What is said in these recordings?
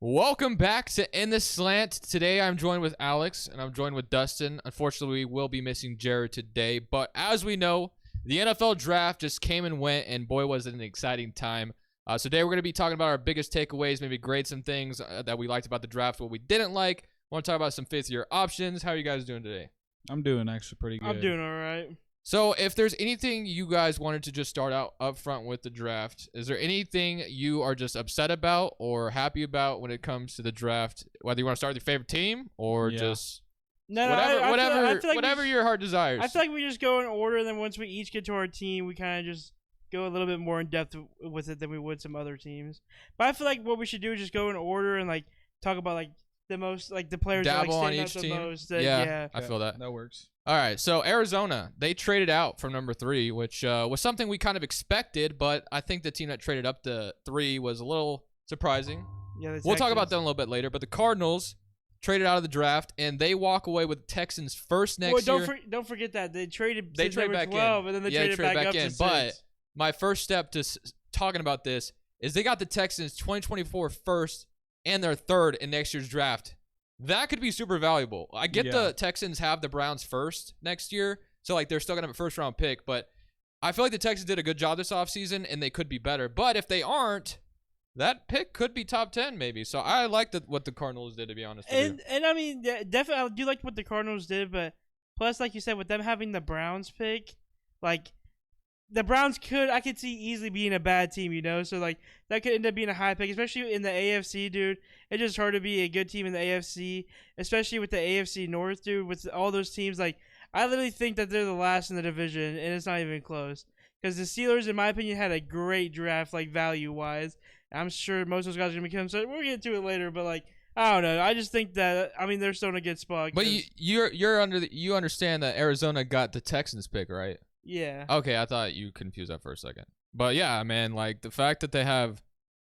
Welcome back to In The Slant. Today I'm joined with Alex and I'm joined with Dustin. Unfortunately, we will be missing Jared today, but as we know, the NFL draft just came and went, and boy, was it an exciting time. So today we're going to be talking about our biggest takeaways, maybe grade some things that we liked about the draft, what we didn't like. Want to talk about some fifth-year options. How are you guys doing today? I'm doing actually pretty good. I'm doing all right. So if there's anything you guys wanted to just start out up front with the draft, is there anything you are just upset about or happy about when it comes to the draft? Whether you want to start with your favorite team or just whatever your heart desires. I feel like we just go in order, and then once we each get to our team, we kind of just go a little bit more in depth with it than we would some other teams. But I feel like what we should do is just go in order and like talk about like the most like the players that like Dabble on stand out each the team. most. Yeah, I feel that. That works. All right, so Arizona, they traded out from number 3, which was something we kind of expected, but I think the team that traded up to 3 was a little surprising. Yeah, We'll talk about them a little bit later, but the Cardinals traded out of the draft, and they walk away with the Texans first next year. Don't forget that they traded. They trade back 12, in, and then they yeah, traded back up in. to 6. But my first step to talking about this is they got the Texans 2024 first and their third in next year's draft. That could be super valuable. I get the Texans have the Browns first next year, so like they're still gonna have a first round pick, but I feel like the Texans did a good job this offseason and they could be better. But if they aren't, that pick could be top 10 maybe. So I like what the Cardinals did, to be honest with you. And I mean, definitely I do like what the Cardinals did, but plus, like you said, with them having the Browns pick, like the Browns I could see easily being a bad team, you know? So, like, that could end up being a high pick, especially in the AFC, dude. It's just hard to be a good team in the AFC, especially with the AFC North, dude, with all those teams. Like, I literally think that they're the last in the division, and it's not even close. Because the Steelers, in my opinion, had a great draft, like, value-wise. I'm sure most of those guys are going to become so. We'll get to it later, but, like, I don't know. I just think that, I mean, they're still in a good spot. But you understand that Arizona got the Texans pick, right? Yeah. Okay, I thought you confused that for a second. But yeah, man, like the fact that they have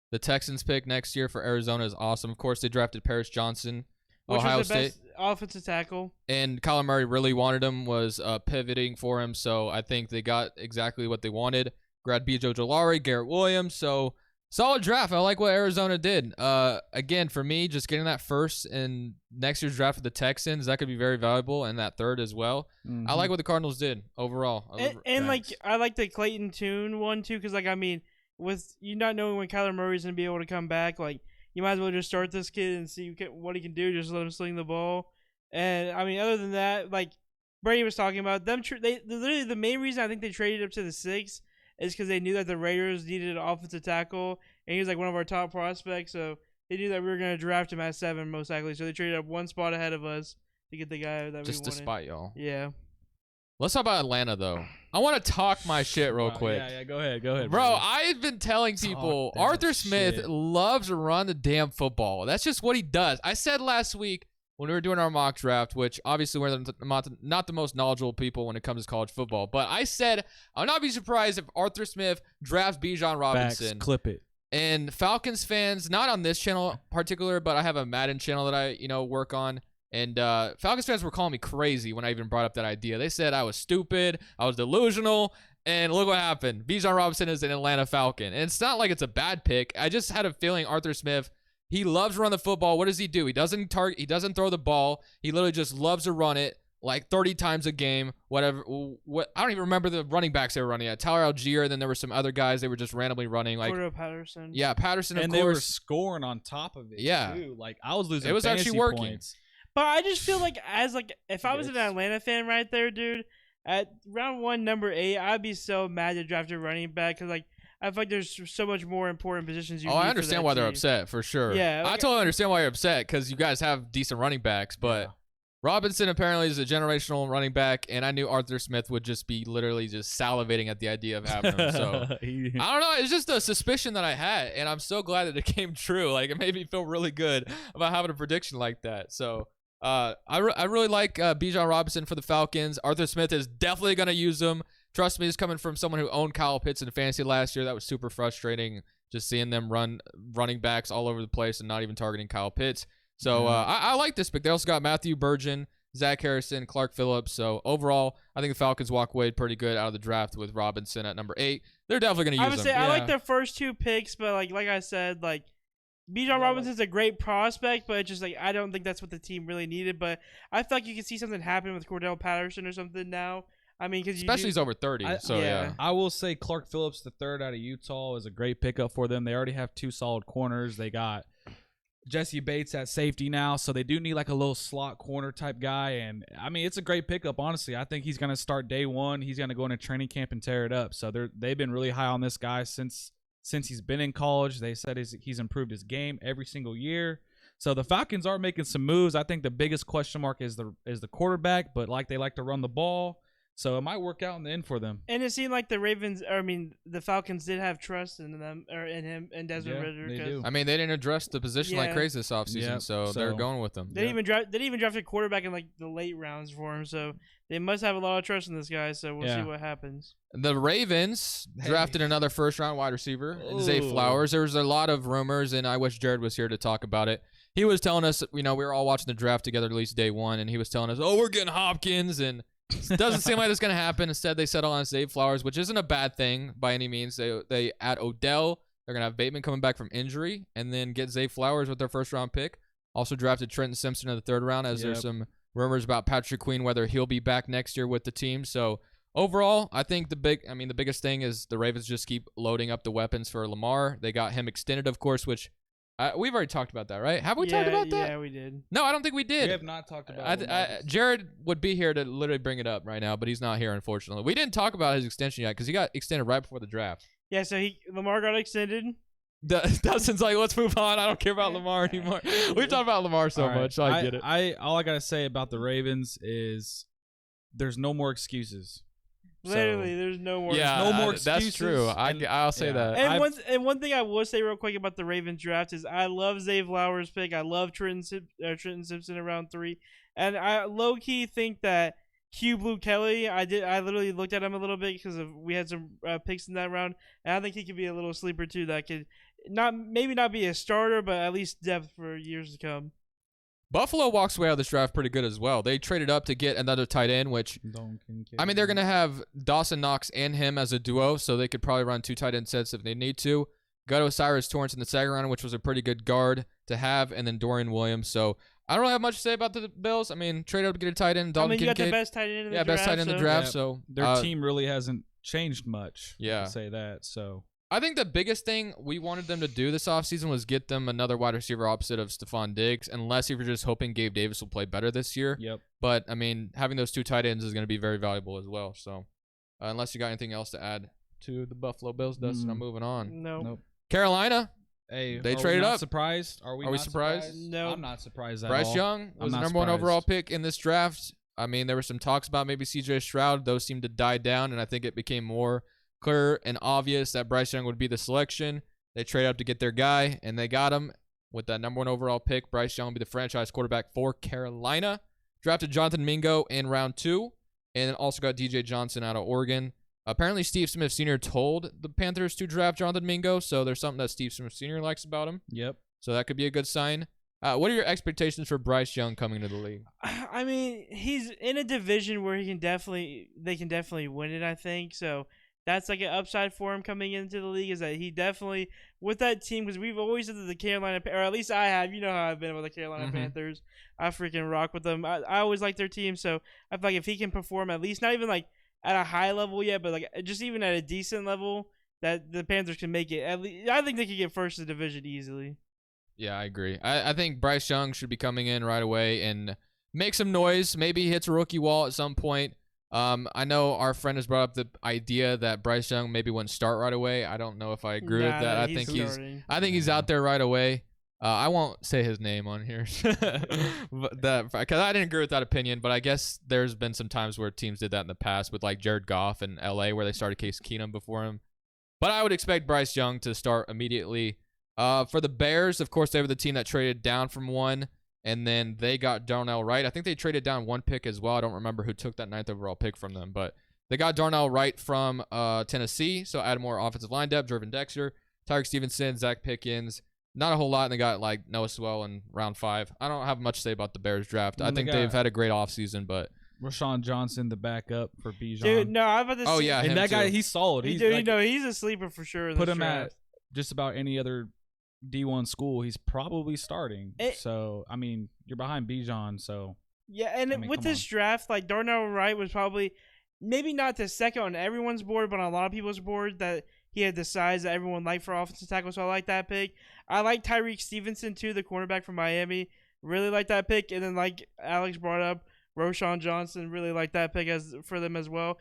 the Texans pick next year for Arizona is awesome. Of course, they drafted Paris Johnson, Ohio State, best offensive tackle. And Kyler Murray really wanted him, was pivoting for him. So I think they got exactly what they wanted. Grad B. Joe Jolari, Garrett Williams. So solid draft. I like what Arizona did. Again, for me, just getting that first in next year's draft with the Texans, that could be very valuable, and that third as well. Mm-hmm. I like what the Cardinals did overall. And like, I like the Clayton Tune one too, because like, I mean, with you not knowing when Kyler Murray's gonna be able to come back, like you might as well just start this kid and see what he can do. Just let him sling the ball. And I mean, other than that, like Brady was talking about them, they literally the main reason I think they traded up to the 6 is because they knew that the Raiders needed an offensive tackle, and he was like one of our top prospects. So they knew that we were going to draft him at 7 most likely. So they traded up one spot ahead of us to get the guy that we wanted. Just to spite y'all. Yeah. Let's talk about Atlanta, though. I want to talk my shit real quick. Yeah, go ahead. Bro, I've been telling people Arthur Smith loves to run the damn football. That's just what he does. I said last week when we were doing our mock draft, which obviously we're not the most knowledgeable people when it comes to college football, but I said I would not be surprised if Arthur Smith drafts Bijan Robinson. Facts, clip it. And Falcons fans, not on this channel in particular, but I have a Madden channel that I work on. And Falcons fans were calling me crazy when I even brought up that idea. They said I was stupid, I was delusional, and look what happened. Bijan Robinson is an Atlanta Falcon. And it's not like it's a bad pick. I just had a feeling Arthur Smith, he loves to run the football. What does he do? He doesn't he doesn't throw the ball. He literally just loves to run it like 30 times a game, whatever. I don't even remember the running backs they were running at. Tyler Algier, and then there were some other guys they were just randomly running. Like Cordell Patterson. Yeah, Patterson, and of course. They were scoring on top of it, too. Like, I was losing It was actually working. Points. But I just feel like if I was an Atlanta fan right there, dude, at round 1, number 8, I'd be so mad to draft a running back because like I feel like there's so much more important positions you need. I understand why team. they're upset for sure. Yeah, I totally understand why you're upset because you guys have decent running backs, but Robinson apparently is a generational running back, and I knew Arthur Smith would just be literally just salivating at the idea of having him. So I don't know. It's just a suspicion that I had, and I'm so glad that it came true. Like it made me feel really good about having a prediction like that. So. I really like Bijan Robinson for the Falcons. Arthur Smith is definitely going to use him. Trust me, it's coming from someone who owned Kyle Pitts in fantasy last year. That was super frustrating, just seeing them running backs all over the place and not even targeting Kyle Pitts. So I like this pick. They also got Matthew Burgeon, Zach Harrison, Clark Phillips. So overall, I think the Falcons walk away pretty good out of the draft with Robinson at number 8. They're definitely going to use him. I like their first 2 picks, but like I said, like Bijan Robinson's a great prospect, but it's just like I don't think that's what the team really needed. But I feel like you could see something happen with Cordell Patterson or something now. I mean, because especially he's over 30. Yeah. I will say Clark Phillips, the third out of Utah, is a great pickup for them. They already have 2 solid corners. They got Jesse Bates at safety now, so they do need like a little slot corner type guy. And I mean, it's a great pickup. Honestly, I think he's gonna start day one. He's gonna go into training camp and tear it up. So they've been really high on this guy since he's been in college. They said he's improved his game every single year. So the Falcons are making some moves. I think the biggest question mark is the quarterback, but like they like to run the ball. So it might work out in the end for them. And it seemed like the Falcons did have trust in them or in him and Desmond Ridder. They do. I mean, they didn't address the position like crazy this offseason, so they're going with them. They didn't even draft a quarterback in like the late rounds for him, so they must have a lot of trust in this guy. So we'll see what happens. The Ravens drafted another first-round wide receiver, Zay Flowers. There was a lot of rumors, and I wish Jared was here to talk about it. He was telling us, we were all watching the draft together at least day one, and he was telling us, we're getting Hopkins, and it doesn't seem like it's going to happen. Instead, they settle on Zay Flowers, which isn't a bad thing by any means. They add Odell. They're going to have Bateman coming back from injury, and then get Zay Flowers with their first-round pick. Also drafted Trenton Simpson in the third round, as there's some rumors about Patrick Queen, whether he'll be back next year with the team. So overall, I think the biggest thing is the Ravens just keep loading up the weapons for Lamar. They got him extended, of course, which we've already talked about that, right? Have we talked about that? Yeah, we did. No, I don't think we did. We have not talked about it. Jared would be here to literally bring it up right now, but he's not here, unfortunately. We didn't talk about his extension yet because he got extended right before the draft. Yeah, so Lamar got extended. Dustin's like, let's move on. I don't care about Lamar anymore. We've talked about Lamar so much, so I get it. All I got to say about the Ravens is there's no more excuses. Literally, there's no more. Yeah, no more excuses. That's true. I'll say that. And one thing I will say real quick about the Ravens draft is I love Zay Flowers' pick. I love Trenton Simpson in round 3, and I low key think that Q Blue Kelly. I literally looked at him a little bit because we had some picks in that round, and I think he could be a little sleeper too. That could maybe not be a starter, but at least depth for years to come. Buffalo walks away out of this draft pretty good as well. They traded up to get another tight end, which, I mean, they're going to have Dawson Knox and him as a duo, so they could probably run 2 tight end sets if they need to. Got Osiris Torrance in the second round, which was a pretty good guard to have, and then Dorian Williams. So I don't really have much to say about the Bills. I mean, trade up to get a tight end. Dalton Kincaid. You got the best tight end in the draft. Best tight end in the draft. So their team really hasn't changed much. Yeah. I'll say that. So I think the biggest thing we wanted them to do this offseason was get them another wide receiver opposite of Stephon Diggs, unless you were just hoping Gabe Davis will play better this year. Yep. But, I mean, having those 2 tight ends is going to be very valuable as well. So, unless you got anything else to add to the Buffalo Bills, Dustin, I'm moving on. Nope. Carolina. Hey, they traded up. Surprised? Are we surprised? No. I'm not surprised at Bryce all. Young was the number 1 overall pick in this draft. I mean, there were some talks about maybe CJ Stroud. Those seemed to die down, and I think it became more clear and obvious that Bryce Young would be the selection. They traded up to get their guy, and they got him with that number 1 overall pick. Bryce Young will be the franchise quarterback for Carolina. Drafted Jonathan Mingo in round 2, and then also got DJ Johnson out of Oregon. Apparently, Steve Smith Sr. told the Panthers to draft Jonathan Mingo, so there's something that Steve Smith Sr. likes about him. Yep. So that could be a good sign. What are your expectations for Bryce Young coming into the league? I mean, he's in a division where they can definitely win it, I think. So that's like an upside for him coming into the league, is that he definitely, with that team, because we've always said that the Carolina, or at least I have, you know how I've been with the Carolina Panthers. I freaking rock with them. I always like their team, so I feel like if he can perform at least, not even like at a high level yet, but like just even at a decent level, that the Panthers can make it. At least, I think they could get first in the division easily. Yeah, I agree. I think Bryce Young should be coming in right away and make some noise. Maybe he hits a rookie wall at some point. I know our friend has brought up the idea that Bryce Young maybe wouldn't start right away. I don't know if I agree with that. I think he's out there right away. I won't say his name on here because I didn't agree with that opinion, but I guess there's been some times where teams did that in the past with like Jared Goff in LA where they started Case Keenum before him. But I would expect Bryce Young to start immediately. For the Bears, of course, they were the team that traded down from 1, and then they got Darnell Wright. I think they traded down 1 pick as well. I don't remember who took that 9th overall pick from them, but they got Darnell Wright from Tennessee, so add more offensive line depth, Jervin Dexter, Tyreek Stevenson, Zach Pickens. Not a whole lot, and they got like Noah Swell in round 5. I don't have much to say about the Bears draft. I think they've had a great offseason, but Rashawn Johnson, the backup for Bijan. Dude, no, I'm about to say. Oh, yeah, and that guy, he's solid. He's a sleeper for sure. Put him at just about any other D1 school, he's probably starting. So I mean, you're behind Bijan, so yeah. And I mean, with this draft, like Darnell Wright was probably maybe not the second on everyone's board, but on a lot of people's board that he had the size that everyone liked for offensive tackle. So I like that pick. I like Tyreek Stevenson too, the cornerback from Miami. Really like that pick. And then like Alex brought up, Roshan Johnson, really like that pick for them as well.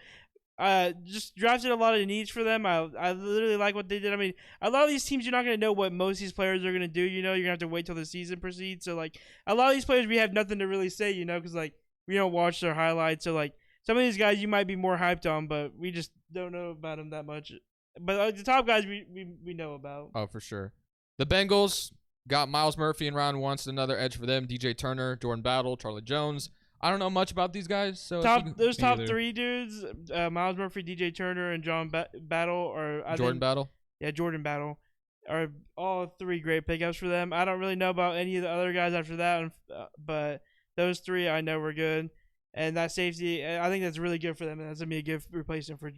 Just drafted a lot of needs for them. I literally like what they did. I mean, a lot of these teams, you're not going to know what most of these players are going to do. You know, you're going to have to wait till the season proceeds. So, like, a lot of these players, we have nothing to really say, you know, because, like, we don't watch their highlights. So, like, some of these guys you might be more hyped on, but we just don't know about them that much. But the top guys we know about. Oh, for sure. The Bengals got Miles Murphy in round 1, so another edge for them. DJ Turner, Jordan Battle, Charlie Jones. I don't know much about these guys. So those top three dudes, Miles Murphy, DJ Turner, and John Battle, or Jordan Battle. Yeah, Jordan Battle, are all three great pickups for them. I don't really know about any of the other guys after that, but those three I know were good. And that safety, I think that's really good for them, and that's gonna be a good replacement for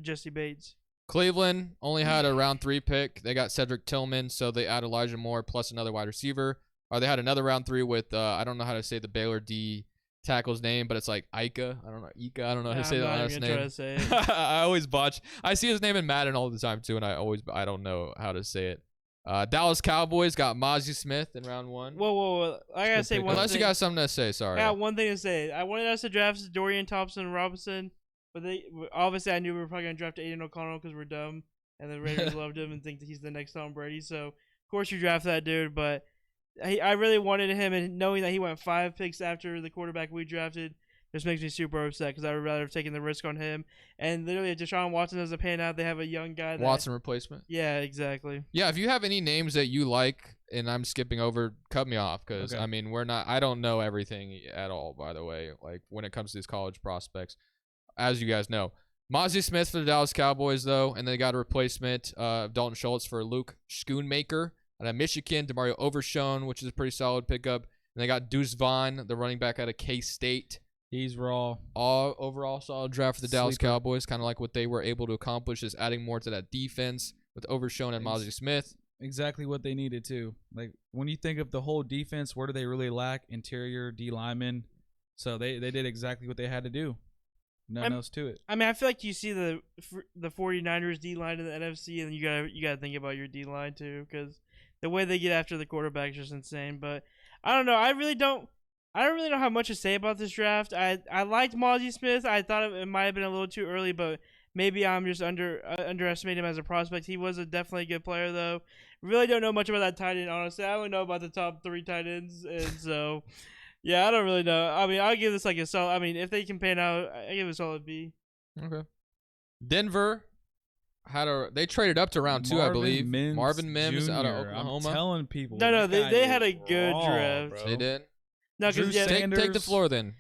Jesse Bates. Cleveland only had a round 3 pick. They got Cedric Tillman, so they add Elijah Moore plus another wide receiver. Or they had another round 3 with I don't know how to say the Baylor D tackle's name, but it's like Ika. I don't know how to say the last name. Try to say it. I always botch. I see his name in Madden all the time too, and I don't know how to say it. Dallas Cowboys got Mozzie Smith in round 1. Whoa! I gotta say one thing. Unless you got something to say, sorry. I got one thing to say. I wanted us to draft Dorian Thompson Robinson, but obviously I knew we were probably gonna draft Aiden O'Connell because we're dumb, and the Raiders loved him and think that he's the next Tom Brady. So of course you draft that dude, but I really wanted him, and knowing that he went 5 picks after the quarterback we drafted just makes me super upset because I would rather have taken the risk on him. And literally, if Deshaun Watson doesn't pan out, they have a young guy. Watson replacement? Yeah, exactly. Yeah, if you have any names that you like, and I'm skipping over, cut me off because, I mean, I don't know everything at all, by the way, like when it comes to these college prospects, as you guys know. Mozzie Smith for the Dallas Cowboys, though, and they got a replacement of Dalton Schultz for Luke Schoonmaker. Out of Michigan, DeMario Overshown, which is a pretty solid pickup. And they got Deuce Vaughn, the running back out of K-State. He's raw. All overall solid draft for the Dallas Cowboys. Kind of like what they were able to accomplish is adding more to that defense with Overshown and Mozzie Smith. Exactly what they needed too. Like when you think of the whole defense, where do they really lack? Interior D linemen. So they did exactly what they had to do. Nothing else to it. I mean, I feel like you see the 49ers D line in the NFC, and you gotta think about your D line too, because the way they get after the quarterback is just insane. But I don't know. I don't really know how much to say about this draft. I liked Mozzie Smith. I thought it might have been a little too early, but maybe I'm just underestimating him as a prospect. He was definitely a good player, though. Really don't know much about that tight end, honestly. I only know about the top 3 tight ends, and so yeah, I don't really know. I mean, I'll give this like a solid. I mean, if they can pan out, I give it a solid B. Okay. Denver they traded up to round 2, I believe. Marvin Mims Jr. out of Oklahoma. I'm telling people. No, they had a good draft. Bro. They did. No, because take the floor then.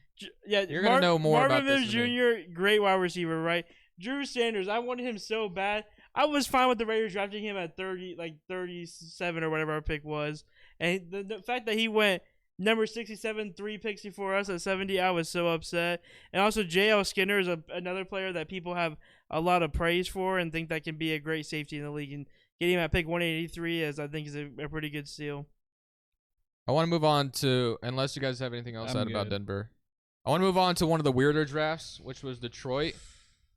Yeah, you're gonna know more Marvin about Mims this than Jr., great wide receiver, right? Drew Sanders, I wanted him so bad. I was fine with the Raiders drafting him at 37 or whatever our pick was, and the fact that he went number 67, 3 picks before us at 70, I was so upset. And also, J.L. Skinner is another player that people have a lot of praise for and think that can be a great safety in the league. And getting him at pick 183 is, I think, is a pretty good steal. I want to move on to, unless you guys have anything else to add about Denver, I want to move on to one of the weirder drafts, which was Detroit.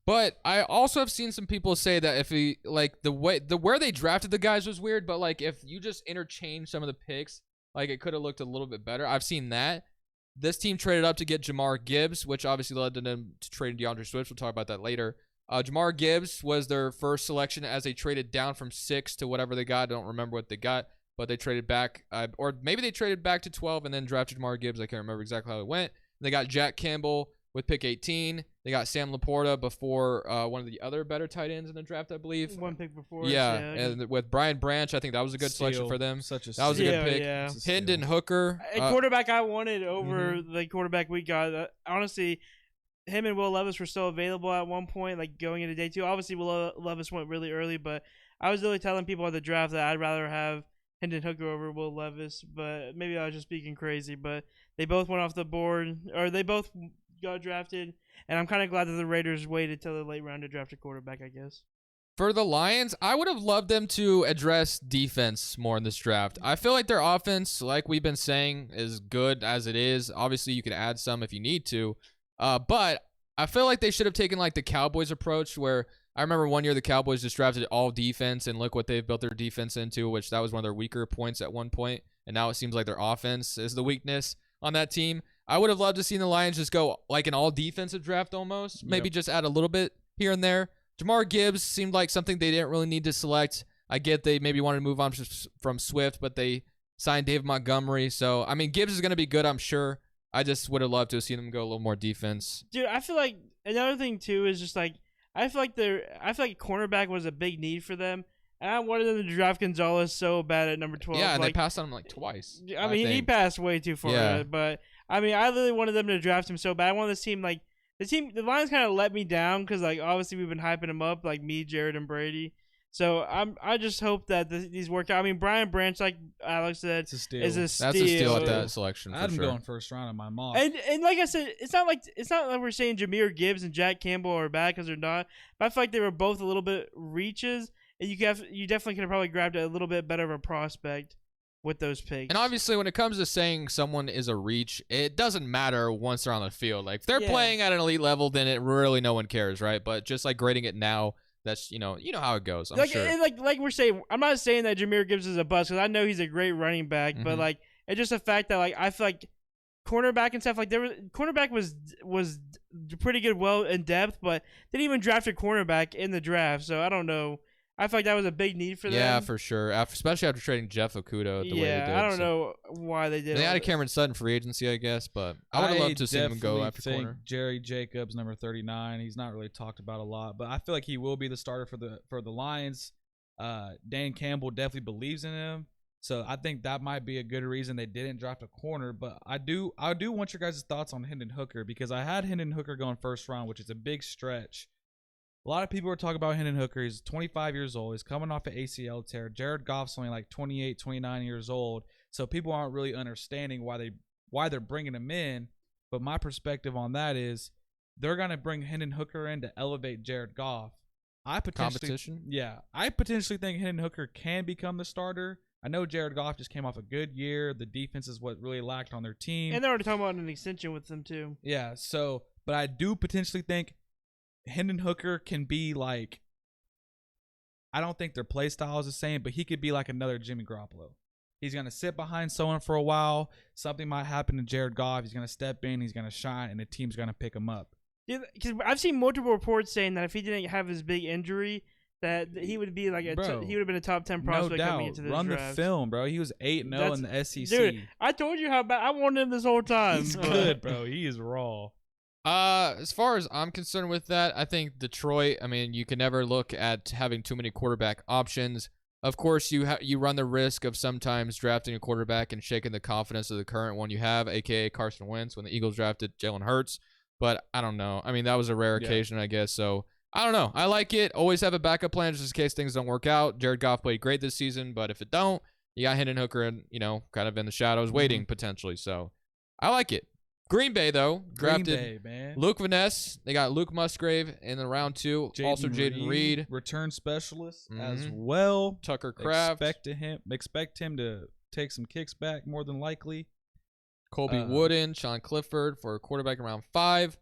But I also have seen some people say that if he, like, where they drafted the guys was weird, but like if you just interchange some of the picks, like it could have looked a little bit better. I've seen that. This team traded up to get Jamar Gibbs, which obviously led to them to trade DeAndre Swift. We'll talk about that later. Jamar Gibbs was their first selection as they traded down from 6 to whatever they got. I don't remember what they got, but they traded back, or maybe they traded back to 12 and then drafted Jamar Gibbs. I can't remember exactly how it went. They got Jack Campbell with pick 18. They got Sam Laporta before one of the other better tight ends in the draft, I believe. One pick before. Yeah, and with Brian Branch, I think that was a good selection for them. That was a good pick. Yeah. Hendon Hooker. A quarterback I wanted over the quarterback we got. Honestly, him and Will Levis were still available at one point, like going into day 2. Obviously, Will Levis went really early, but I was really telling people at the draft that I'd rather have Hendon Hooker over Will Levis, but maybe I was just speaking crazy. But they both went off the board, or they both got drafted, and I'm kind of glad that the Raiders waited till the late round to draft a quarterback, I guess. For the Lions, I would have loved them to address defense more in this draft. I feel like their offense, like we've been saying, is good as it is. Obviously, you can add some if you need to. But I feel like they should have taken like the Cowboys approach, where I remember one year the Cowboys just drafted all defense, and look what they've built their defense into, which that was one of their weaker points at one point. And now it seems like their offense is the weakness on that team. I would have loved to see the Lions just go like an all defensive draft almost. Maybe just add a little bit here and there. Jamar Gibbs seemed like something they didn't really need to select. I get they maybe wanted to move on from Swift, but they signed David Montgomery. So, I mean, Gibbs is going to be good, I'm sure. I just would have loved to have seen them go a little more defense. Dude, I feel like another thing, too, is just like, I feel like cornerback was a big need for them. And I wanted them to draft Gonzalez so bad at number 12. Yeah, and like, they passed on him like twice. I mean, he passed way too far. Yeah. But, I mean, I really wanted them to draft him so bad. I wanted this team, like, the Lions kind of let me down because, like, obviously we've been hyping him up, like me, Jared, and Brady. So I just hope that these work out. I mean, Brian Branch, like Alex said, is a steal. That's a steal at that selection. I had him sure. going first round in my mock. And like I said, it's not like we're saying Jahmyr Gibbs and Jack Campbell are bad because they're not. But I feel like they were both a little bit reaches, and you definitely could have probably grabbed a little bit better of a prospect with those picks. And obviously, when it comes to saying someone is a reach, it doesn't matter once they're on the field. Like if they're playing at an elite level, then it really no one cares, right? But just like grading it now, that's you know how it goes. I'm sure. And like we're saying, I'm not saying that Jahmyr Gibbs is a bust because I know he's a great running back, but like it's just a fact that like I feel like cornerback and stuff like cornerback was pretty good, well in depth, but they didn't even draft a cornerback in the draft, so I don't know. I feel like that was a big need for them. Yeah, for sure. Especially after trading Jeff Okudah the way they did. I don't know why they did. They added Cameron Sutton free agency, I guess, but I would have loved to see him go after corner. Jerry Jacobs, number 39. He's not really talked about a lot, but I feel like he will be the starter for the Lions. Dan Campbell definitely believes in him, so I think that might be a good reason they didn't draft a corner. But I do want your guys' thoughts on Hendon Hooker because I had Hendon Hooker going first round, which is a big stretch. A lot of people are talking about Hendon Hooker. He's 25 years old. He's coming off an ACL tear. Jared Goff's only like 28, 29 years old. So people aren't really understanding why they're bringing him in. But my perspective on that is they're going to bring Hendon Hooker in to elevate Jared Goff. Competition? Yeah. I potentially think Hendon Hooker can become the starter. I know Jared Goff just came off a good year. The defense is what really lacked on their team. And they're already talking about an extension with them too. Yeah. So, but I do potentially think Hendon Hooker can be like, I don't think their play style is the same, but he could be like another Jimmy Garoppolo. He's going to sit behind someone for a while. Something might happen to Jared Goff. He's going to step in. He's going to shine, and the team's going to pick him up. Yeah, because I've seen multiple reports saying that if he didn't have his big injury, that he would be like he would have been a top 10 prospect coming into this Run draft. the film, bro. He was 8-0 in the SEC. Dude, I told you how bad I wanted him this whole time. He's good, bro. He is raw. As far as I'm concerned with that, I think Detroit, I mean, you can never look at having too many quarterback options. Of course, you run the risk of sometimes drafting a quarterback and shaking the confidence of the current one you have, a.k.a. Carson Wentz, when the Eagles drafted Jalen Hurts. But I don't know. I mean, that was a rare occasion, I guess. So, I don't know. I like it. Always have a backup plan just in case things don't work out. Jared Goff played great this season, but if it don't, you got Hendon Hooker and, kind of in the shadows waiting potentially. So, I like it. Green Bay, though, drafted Luke Van Ness. They got Luke Musgrave in the round 2. Also, Jaden Reed. Return specialist as well. Tucker Kraft. Expect him to take some kicks back more than likely. Colby Wooden, Sean Clifford for quarterback in round 5.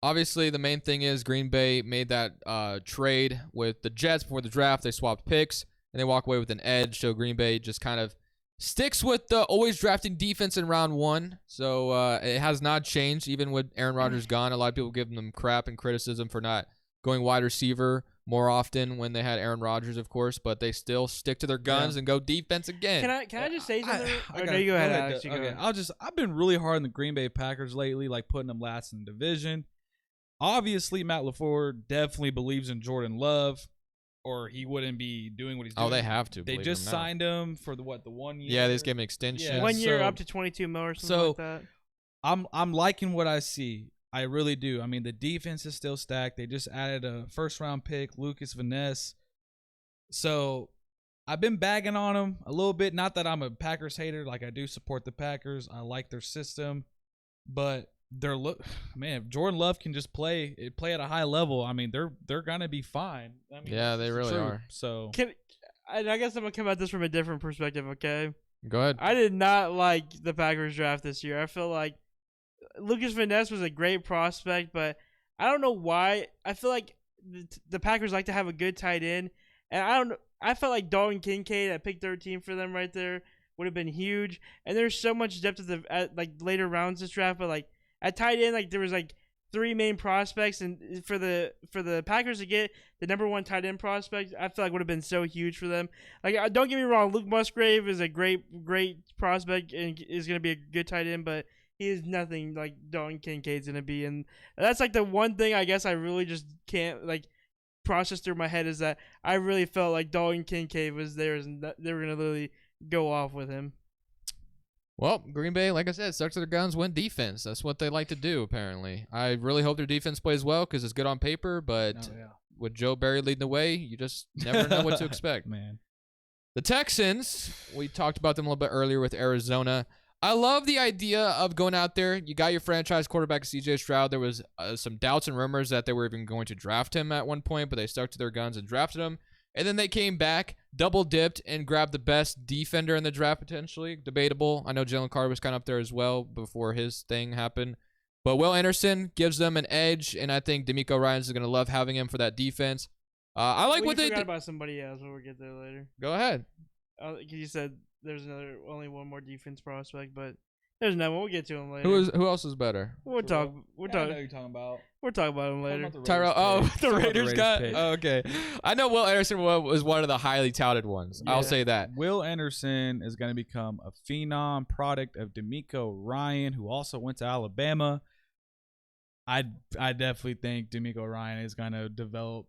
Obviously, the main thing is Green Bay made that trade with the Jets before the draft. They swapped picks, and they walk away with an edge. So Green Bay just kind of sticks with the always drafting defense in round 1. So it has not changed, even with Aaron Rodgers gone. A lot of people give them crap and criticism for not going wide receiver more often when they had Aaron Rodgers, of course, but they still stick to their guns and go defense again. Can I just say something? No, you go ahead, Alex. Okay, I've been really hard on the Green Bay Packers lately, like putting them last in the division. Obviously, Matt LaFleur definitely believes in Jordan Love, or he wouldn't be doing what he's doing. Oh, they have to. They just signed him for the 1 year. Yeah, they just gave him an extension. Yeah, 1 year up to $22 million or something like that. I'm liking what I see. I really do. I mean, the defense is still stacked. They just added a first-round pick, Lucas Van Ness. So I've been bagging on them a little bit. Not that I'm a Packers hater. Like, I do support the Packers. I like their system. But man, if Jordan Love can just play at a high level, I mean, they're gonna be fine. I mean, Yeah, they really are. So And I guess I'm gonna come at this from a different perspective. Okay, Go ahead. I did not like the Packers draft this year. I feel like Lucas Van Ness was a great prospect, but I don't know why. I feel like the Packers like to have a good tight end, and I don't know. I felt like Dalton Kincaid at pick 13 for them right there would have been huge. And there's so much depth at like later rounds this draft, but like at tight end, like there was like 3 main prospects, and for the Packers to get the number 1 tight end prospect, I feel like would have been so huge for them. Like don't get me wrong, Luke Musgrave is a great prospect and is gonna be a good tight end, but he is nothing like Dalton Kincaid's gonna be, and that's like the one thing I guess I really just can't like process through my head is that I really felt like Dalton Kincaid was theirs and that they were gonna literally go off with him. Well, Green Bay, like I said, stuck to their guns, went defense. That's what they like to do, apparently. I really hope their defense plays well because it's good on paper, but with Joe Barry leading the way, you just never know what to expect. Man. The Texans, we talked about them a little bit earlier with Arizona. I love the idea of going out there. You got your franchise quarterback, C.J. Stroud. There was some doubts and rumors that they were even going to draft him at one point, but they stuck to their guns and drafted him. And then they came back, double-dipped, and grabbed the best defender in the draft, potentially. Debatable. I know Jalen Carter was kind of up there as well before his thing happened. But Will Anderson gives them an edge, and I think D'Amico Ryans is going to love having him for that defense. I like what they forgot about somebody else when we get there later. Go ahead. You said there's only one more defense prospect, but there's no one. We'll get to him later. Who else is better? We're talking. I know who you're talking about. We're talking about him later. Tyrell. Oh, the Raiders got. Oh, okay. I know Will Anderson was one of the highly touted ones. Yeah. I'll say that. Will Anderson is going to become a phenom product of D'Amico Ryan, who also went to Alabama. I definitely think D'Amico Ryan is going to develop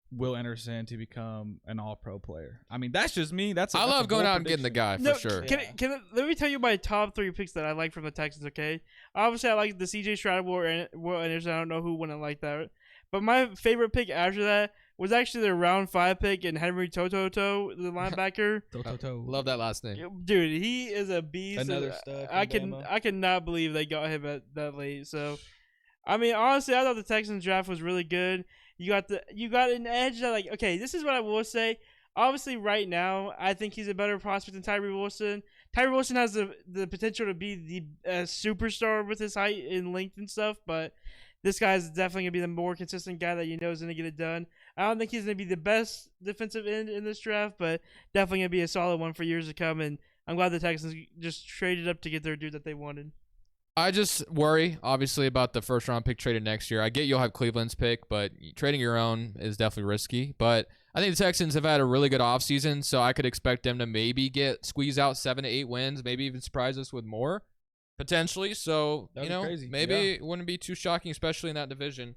Will Anderson to become an all-pro player. I mean, that's just me. I love going out and getting the guy for sure. Let me tell you my top 3 picks that I like from the Texans, okay? Obviously, I like the C.J. Stroud, Will Anderson. I don't know who wouldn't like that. But my favorite pick after that was actually the round 5 pick in Henry To'oTo'o, the linebacker. Love that last name. Dude, he is a beast. Another stud. I cannot believe they got him at that late. So, I mean, honestly, I thought the Texans draft was really good. You got an edge that, like, okay, this is what I will say. Obviously, right now, I think he's a better prospect than Tyree Wilson. Tyree Wilson has the potential to be the superstar with his height and length and stuff, but this guy is definitely going to be the more consistent guy that you know is going to get it done. I don't think he's going to be the best defensive end in this draft, but definitely going to be a solid one for years to come, and I'm glad the Texans just traded up to get their dude that they wanted. I just worry, obviously, about the first-round pick traded next year. I get you'll have Cleveland's pick, but trading your own is definitely risky. But I think the Texans have had a really good offseason, so I could expect them to maybe squeeze out 7 to 8 wins, maybe even surprise us with more, potentially. So, maybe it wouldn't be too shocking, especially in that division.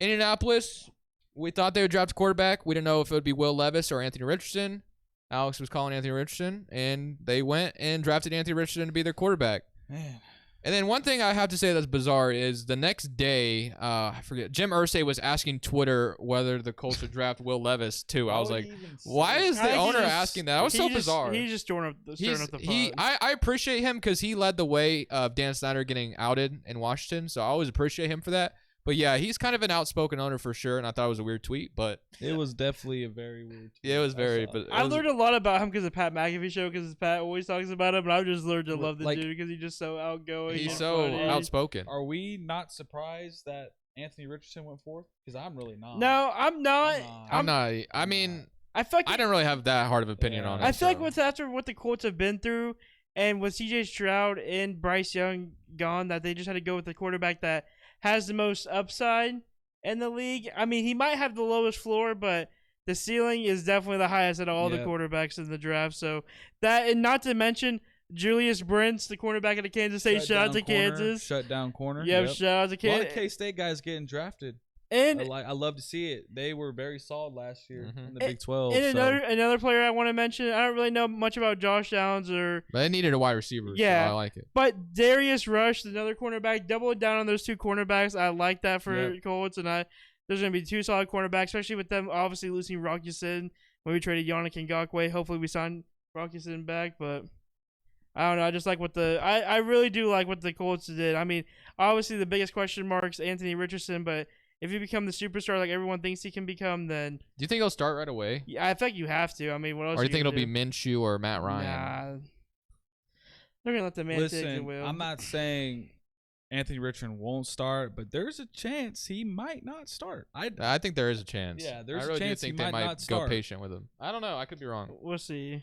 Indianapolis, we thought they would draft a quarterback. We didn't know if it would be Will Levis or Anthony Richardson. Alex was calling Anthony Richardson, and they went and drafted Anthony Richardson to be their quarterback. Man. And then one thing I have to say that's bizarre is the next day, I forget, Jim Irsay was asking Twitter whether the Colts would draft Will Levis too. I was like, why is the owner asking that? That was so bizarre. He's just stirring up the fun. I appreciate him because he led the way of Dan Snyder getting outed in Washington, so I always appreciate him for that. But yeah, he's kind of an outspoken owner for sure, and I thought it was a weird tweet, but it was definitely a very weird tweet. Yeah, it was very. I learned a lot about him because of Pat McAfee show, because Pat always talks about him, and I've just learned to love the dude because he's just so outgoing. He's so outspoken. Are we not surprised that Anthony Richardson went fourth? Because I'm really not. No, I'm not. I'm not. I mean, I feel like I don't really have that hard of opinion on it. I feel like after what the Colts have been through, and with C.J. Stroud and Bryce Young gone, that they just had to go with the quarterback that has the most upside in the league. I mean, he might have the lowest floor, but the ceiling is definitely the highest out of all the quarterbacks in the draft. So that, and not to mention Julius Brents, the cornerback of the Kansas State. Shout out to Kansas. Shut down corner. Yep, shout out to Kansas. A lot of K-State guys getting drafted. And I love to see it. They were very solid last year in the Big 12. And another player I want to mention, I don't really know much about Josh Downs but they needed a wide receiver. Yeah, so I like it. But Darius Rush, another cornerback, doubled down on those 2 cornerbacks. I like that for Colts, and there's going to be 2 solid cornerbacks, especially with them obviously losing Rocky Sin when we traded Yannick Ngakoue. Hopefully we sign Rocky Sin back, but I don't know. I just like what I really do like what the Colts did. I mean, obviously the biggest question mark's Anthony Richardson, but if you become the superstar like everyone thinks he can become, then Do you think he'll start right away? yeah, I think you have to. I mean, what else? Or do you think it'll do? be Minshew or Matt Ryan? Nah, they're gonna let the man take the Listen, wheel. I'm not saying Anthony Richardson won't start, but there's a chance he might not start. I think there is a chance. Yeah, there's I a really chance do think he they might might not go start. patient with him. I don't know. I could be wrong. We'll see.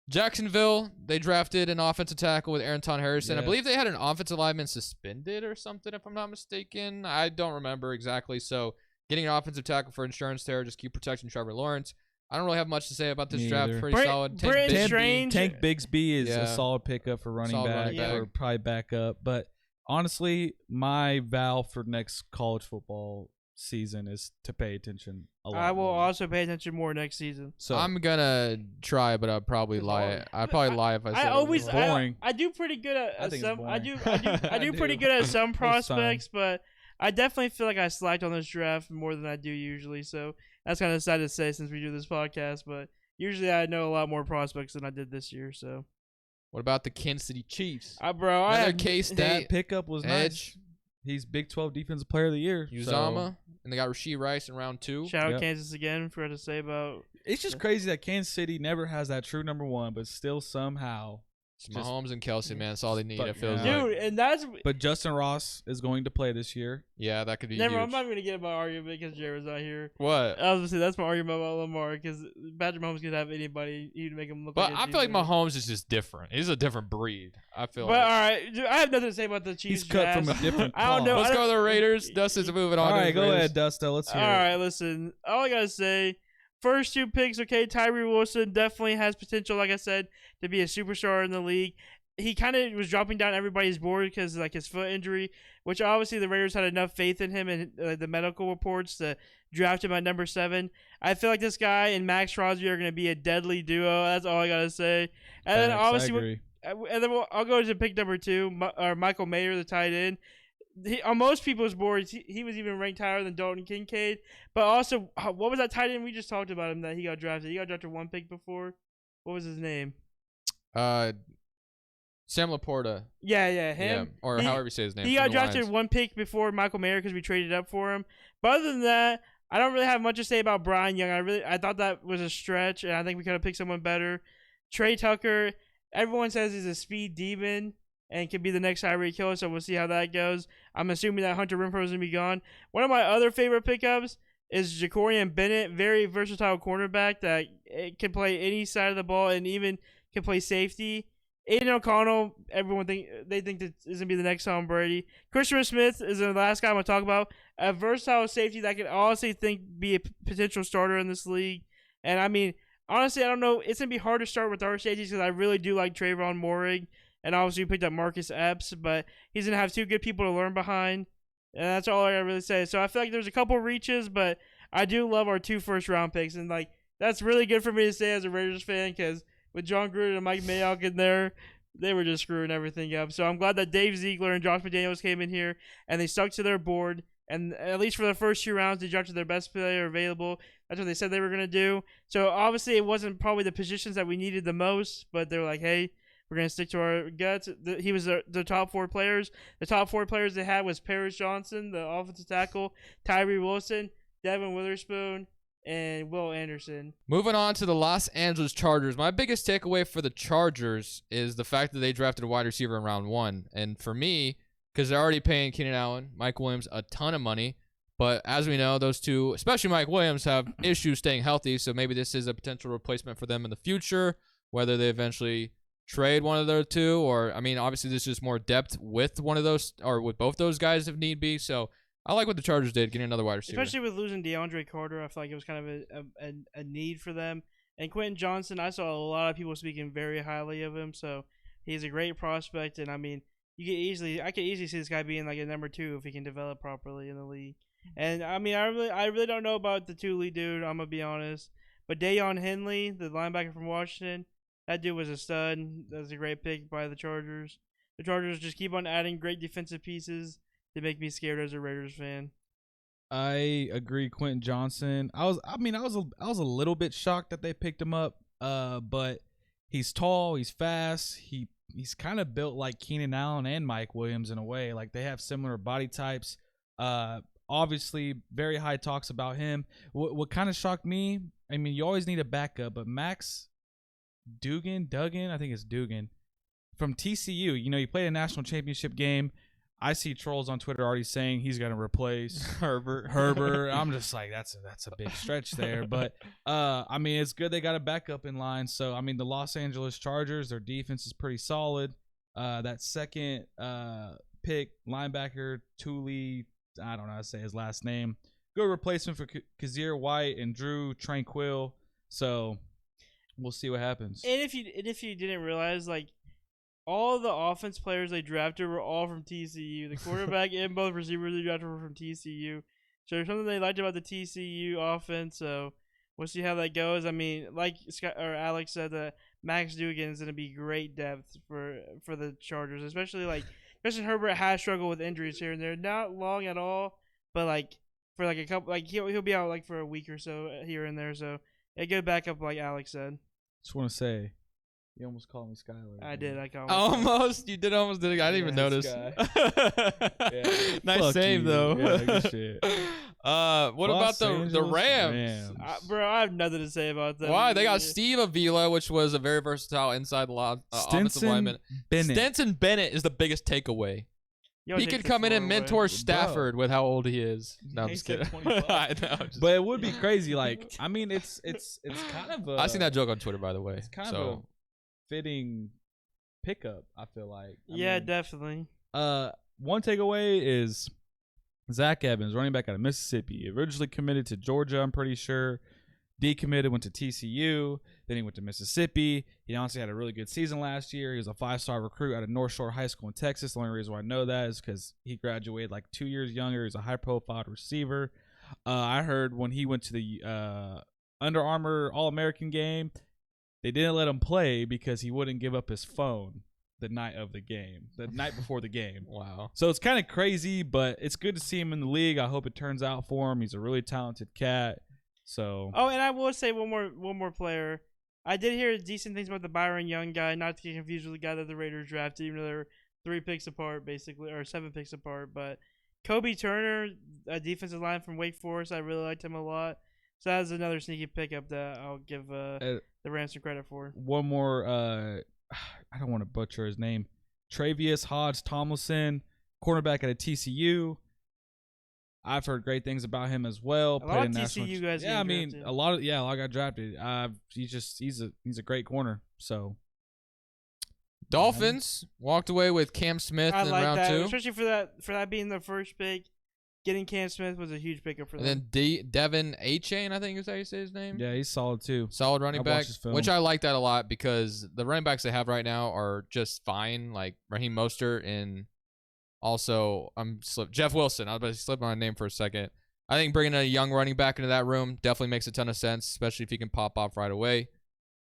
Jacksonville, they drafted an offensive tackle with Aaron Harrison. I Yes. believe they had an offensive lineman suspended or something, if I'm not mistaken. I don't remember exactly. So getting an offensive tackle for insurance there, just keep protecting Trevor Lawrence. I don't really have much to say about this Me draft. either. Pretty solid. Tank Britton Bigsby. Strange. Tank Bigsby is Yeah. a solid pickup for running Solid back, running back. or probably backup. But honestly, my vow for next college football season is to pay attention a lot. I will more. also pay attention more next season. So I'm gonna try, but I'll probably It's lie. hard. I'd probably lie if I said I it always was boring. I do pretty good I at think it's some. I do boring. I do I pretty do. good at some Most prospects, but I definitely feel like I slacked on this draft more than I do usually. So that's kind of sad to say since we do this podcast. But usually I know a lot more prospects than I did this year. So, What about the Kansas City Chiefs? bro, I Another had K-State that pickup was nice. edge, He's Big 12 Defensive Player of the Year. Uzama, and they got Rasheed Rice in round 2. shout out Yep. Kansas again. Forgot to say about It's just crazy that Kansas City never has that true number one, but still somehow. It's Mahomes and Kelsey, man. That's all they need. Fuck It feels yeah. like. dude, and that's But Justin Ross is going to play this year. Yeah, that could be never. huge. I'm not gonna get my argument because Jared's not here. What? I was gonna say that's my argument about Lamar because Patrick Mahomes could have anybody. You'd make him look. But like I feel like Mahomes is just different. He's a different breed. I feel But all like. right, dude, I have nothing to say about the Chiefs. He's cut from a draft. different I don't know. cloth. Let's I go to don't- the Raiders. Dustin's moving on. All to right, the go Raiders. ahead, Dusta. Let's All hear it. right, listen. All I gotta say, first 2 picks, okay. Tyree Wilson definitely has potential, like I said, to be a superstar in the league. He kind of was dropping down everybody's board because like his foot injury, which obviously the Raiders had enough faith in him and the medical reports to draft him at number 7. I feel like this guy and Max Crosby are gonna be a deadly duo. That's all I gotta say. And then Facts, I obviously, agree. and then I'll go to pick number 2, Michael Mayer, the tight end. On most people's boards, he was even ranked higher than Dalton Kincaid. But also, what was that tight end we just talked about him that he got drafted? He got drafted 1 pick before. What was his name? Sam Laporta. Yeah, him. Yeah, or He- however you say his name. He from got the drafted Lions. 1 pick before Michael Mayer because we traded up for him. But other than that, I don't really have much to say about Brian Young. I thought that was a stretch, and I think we could have picked someone better. Trey Tucker, everyone says he's a speed demon and could be the next Tyreek Hill, so we'll see how that goes. I'm assuming that Hunter Renfrow is going to be gone. One of my other favorite pickups is Jacorian Bennett, very versatile cornerback that can play any side of the ball and even can play safety. Aiden O'Connell, everyone think that is gonna be the next Tom Brady. Christian Smith is the last guy I'm gonna talk about. A versatile safety that can honestly be a potential starter in this league. And I mean, honestly, I don't know. It's gonna be hard to start with our safeties because I really do like Trayvon Moehrig, and obviously we picked up Marcus Epps, but he's gonna have 2 good people to learn behind, and that's all I gotta really say. So I feel like there's a couple reaches, but I do love our 2 first-round picks, and like that's really good for me to say as a Raiders fan because with John Gruden and Mike Mayock in there, they were just screwing everything up. So I'm glad that Dave Ziegler and Josh McDaniels came in here and they stuck to their board. And at least for the first 2 rounds, they drafted their best player available. That's what they said they were going to do. So obviously it wasn't probably the positions that we needed the most, but they were like, hey, we're going to stick to our guts. He was the top 4 players. The top 4 players they had was Paris Johnson, the offensive tackle, Tyree Wilson, Devin Witherspoon, and Will Anderson. Moving on to the Los Angeles Chargers. My biggest takeaway for the Chargers is the fact that they drafted a wide receiver in round 1. And for me, because they're already paying Keenan Allen, Mike Williams a ton of money. But as we know, those 2, especially Mike Williams, have issues staying healthy. So maybe this is a potential replacement for them in the future, whether they eventually trade one of those 2. Or, I mean, obviously this is just more depth with one of those, or with both those guys if need be. So I like what the Chargers did, getting another wide receiver. Especially with losing DeAndre Carter, I feel like it was kind of a need for them. And Quentin Johnson, I saw a lot of people speaking very highly of him, so he's a great prospect. And I mean, I could easily see this guy being like a number 2 if he can develop properly in the league. And I mean, I really don't know about the Thule dude. I'm gonna be honest, but Dayon Henley, the linebacker from Washington, that dude was a stud. That was a great pick by the Chargers. The Chargers just keep on adding great defensive pieces. They make me scared as a Raiders fan. I agree, Quentin Johnson. I was a little bit shocked that they picked him up. But he's tall, he's fast, he he's kind of built like Keenan Allen and Mike Williams in a way. Like they have similar body types. Obviously, very high talks about him. What kind of shocked me, I mean, you always need a backup, but Max Duggan, I think it's Duggan, from TCU. You know, he played a national championship game. I see trolls on Twitter already saying he's going to replace Herbert. I'm just like, that's a big stretch there. But, I mean, it's good they got a backup in line. So, I mean, the Los Angeles Chargers, their defense is pretty solid. That second pick, linebacker, Thule, I don't know how to say his last name. Good replacement for Kazir White and Drew Tranquil. So, we'll see what happens. And if you didn't realize, like, all the offense players they drafted were all from TCU. The quarterback and both receivers they drafted were from TCU. So there's something they liked about the TCU offense. So we'll see how that goes. I mean, like Scott or Alex said, Max Duggan is going to be great depth for the Chargers, especially Herbert has struggled with injuries here and there. Not long at all, but like for like a couple, like he'll be out like for a week or so here and there. So a good backup, like Alex said. Just want to say. You almost called me Skyler. I did. I called almost. You did almost. Did it? I didn't even notice. Yeah. Nice Fuck save you. though. Yeah, good shit. What about the Rams? Bro, I have nothing to say about them. Why? They got Steve Avila, which was a very versatile inside offensive lineman. Stetson Bennett is the biggest takeaway. He could come in and mentor Stafford with how old he is. No, I'm just kidding. I know, but it would be crazy. Like, I mean, it's kind of. I seen that joke on Twitter, by the way. It's kind of a fitting pickup, I feel like. I mean, definitely. One takeaway is Zach Evans, running back out of Mississippi, originally committed to Georgia, I'm pretty sure. Decommitted, went to TCU, then he went to Mississippi. He honestly had a really good season last year. He was a 5-star recruit out of North Shore High School in Texas. The only reason why I know that is because he graduated like 2 years younger. He's a high-profile receiver. I heard when he went to the Under Armour All-American game, they didn't let him play because he wouldn't give up his phone the night of the game, the night before the game. Wow. So it's kind of crazy, but it's good to see him in the league. I hope it turns out for him. He's a really talented cat. So. Oh, and I will say one more player. I did hear decent things about the Byron Young guy, not to get confused with the guy that the Raiders drafted, even though they're 3 picks apart, basically, or 7 picks apart. But Kobe Turner, a defensive line from Wake Forest, I really liked him a lot. So that's another sneaky pickup that I'll give the Rams some credit for. One more, I don't want to butcher his name, Travius Hodge Tomlinson, cornerback at TCU. I've heard great things about him as well. A lot of TCU guys. Yeah, I mean, a lot got drafted. He's a great corner. So Dolphins walked away with Cam Smith in like round that, 2, especially for that being the first pick. Getting Cam Smith was a huge pickup for them. And then Devin A-Chain, I think is how you say his name. Yeah, he's solid too. Solid running back, which I like that a lot because the running backs they have right now are just fine. Like Raheem Mostert and also Jeff Wilson. I was about to slip my name for a second. I think bringing a young running back into that room definitely makes a ton of sense, especially if he can pop off right away.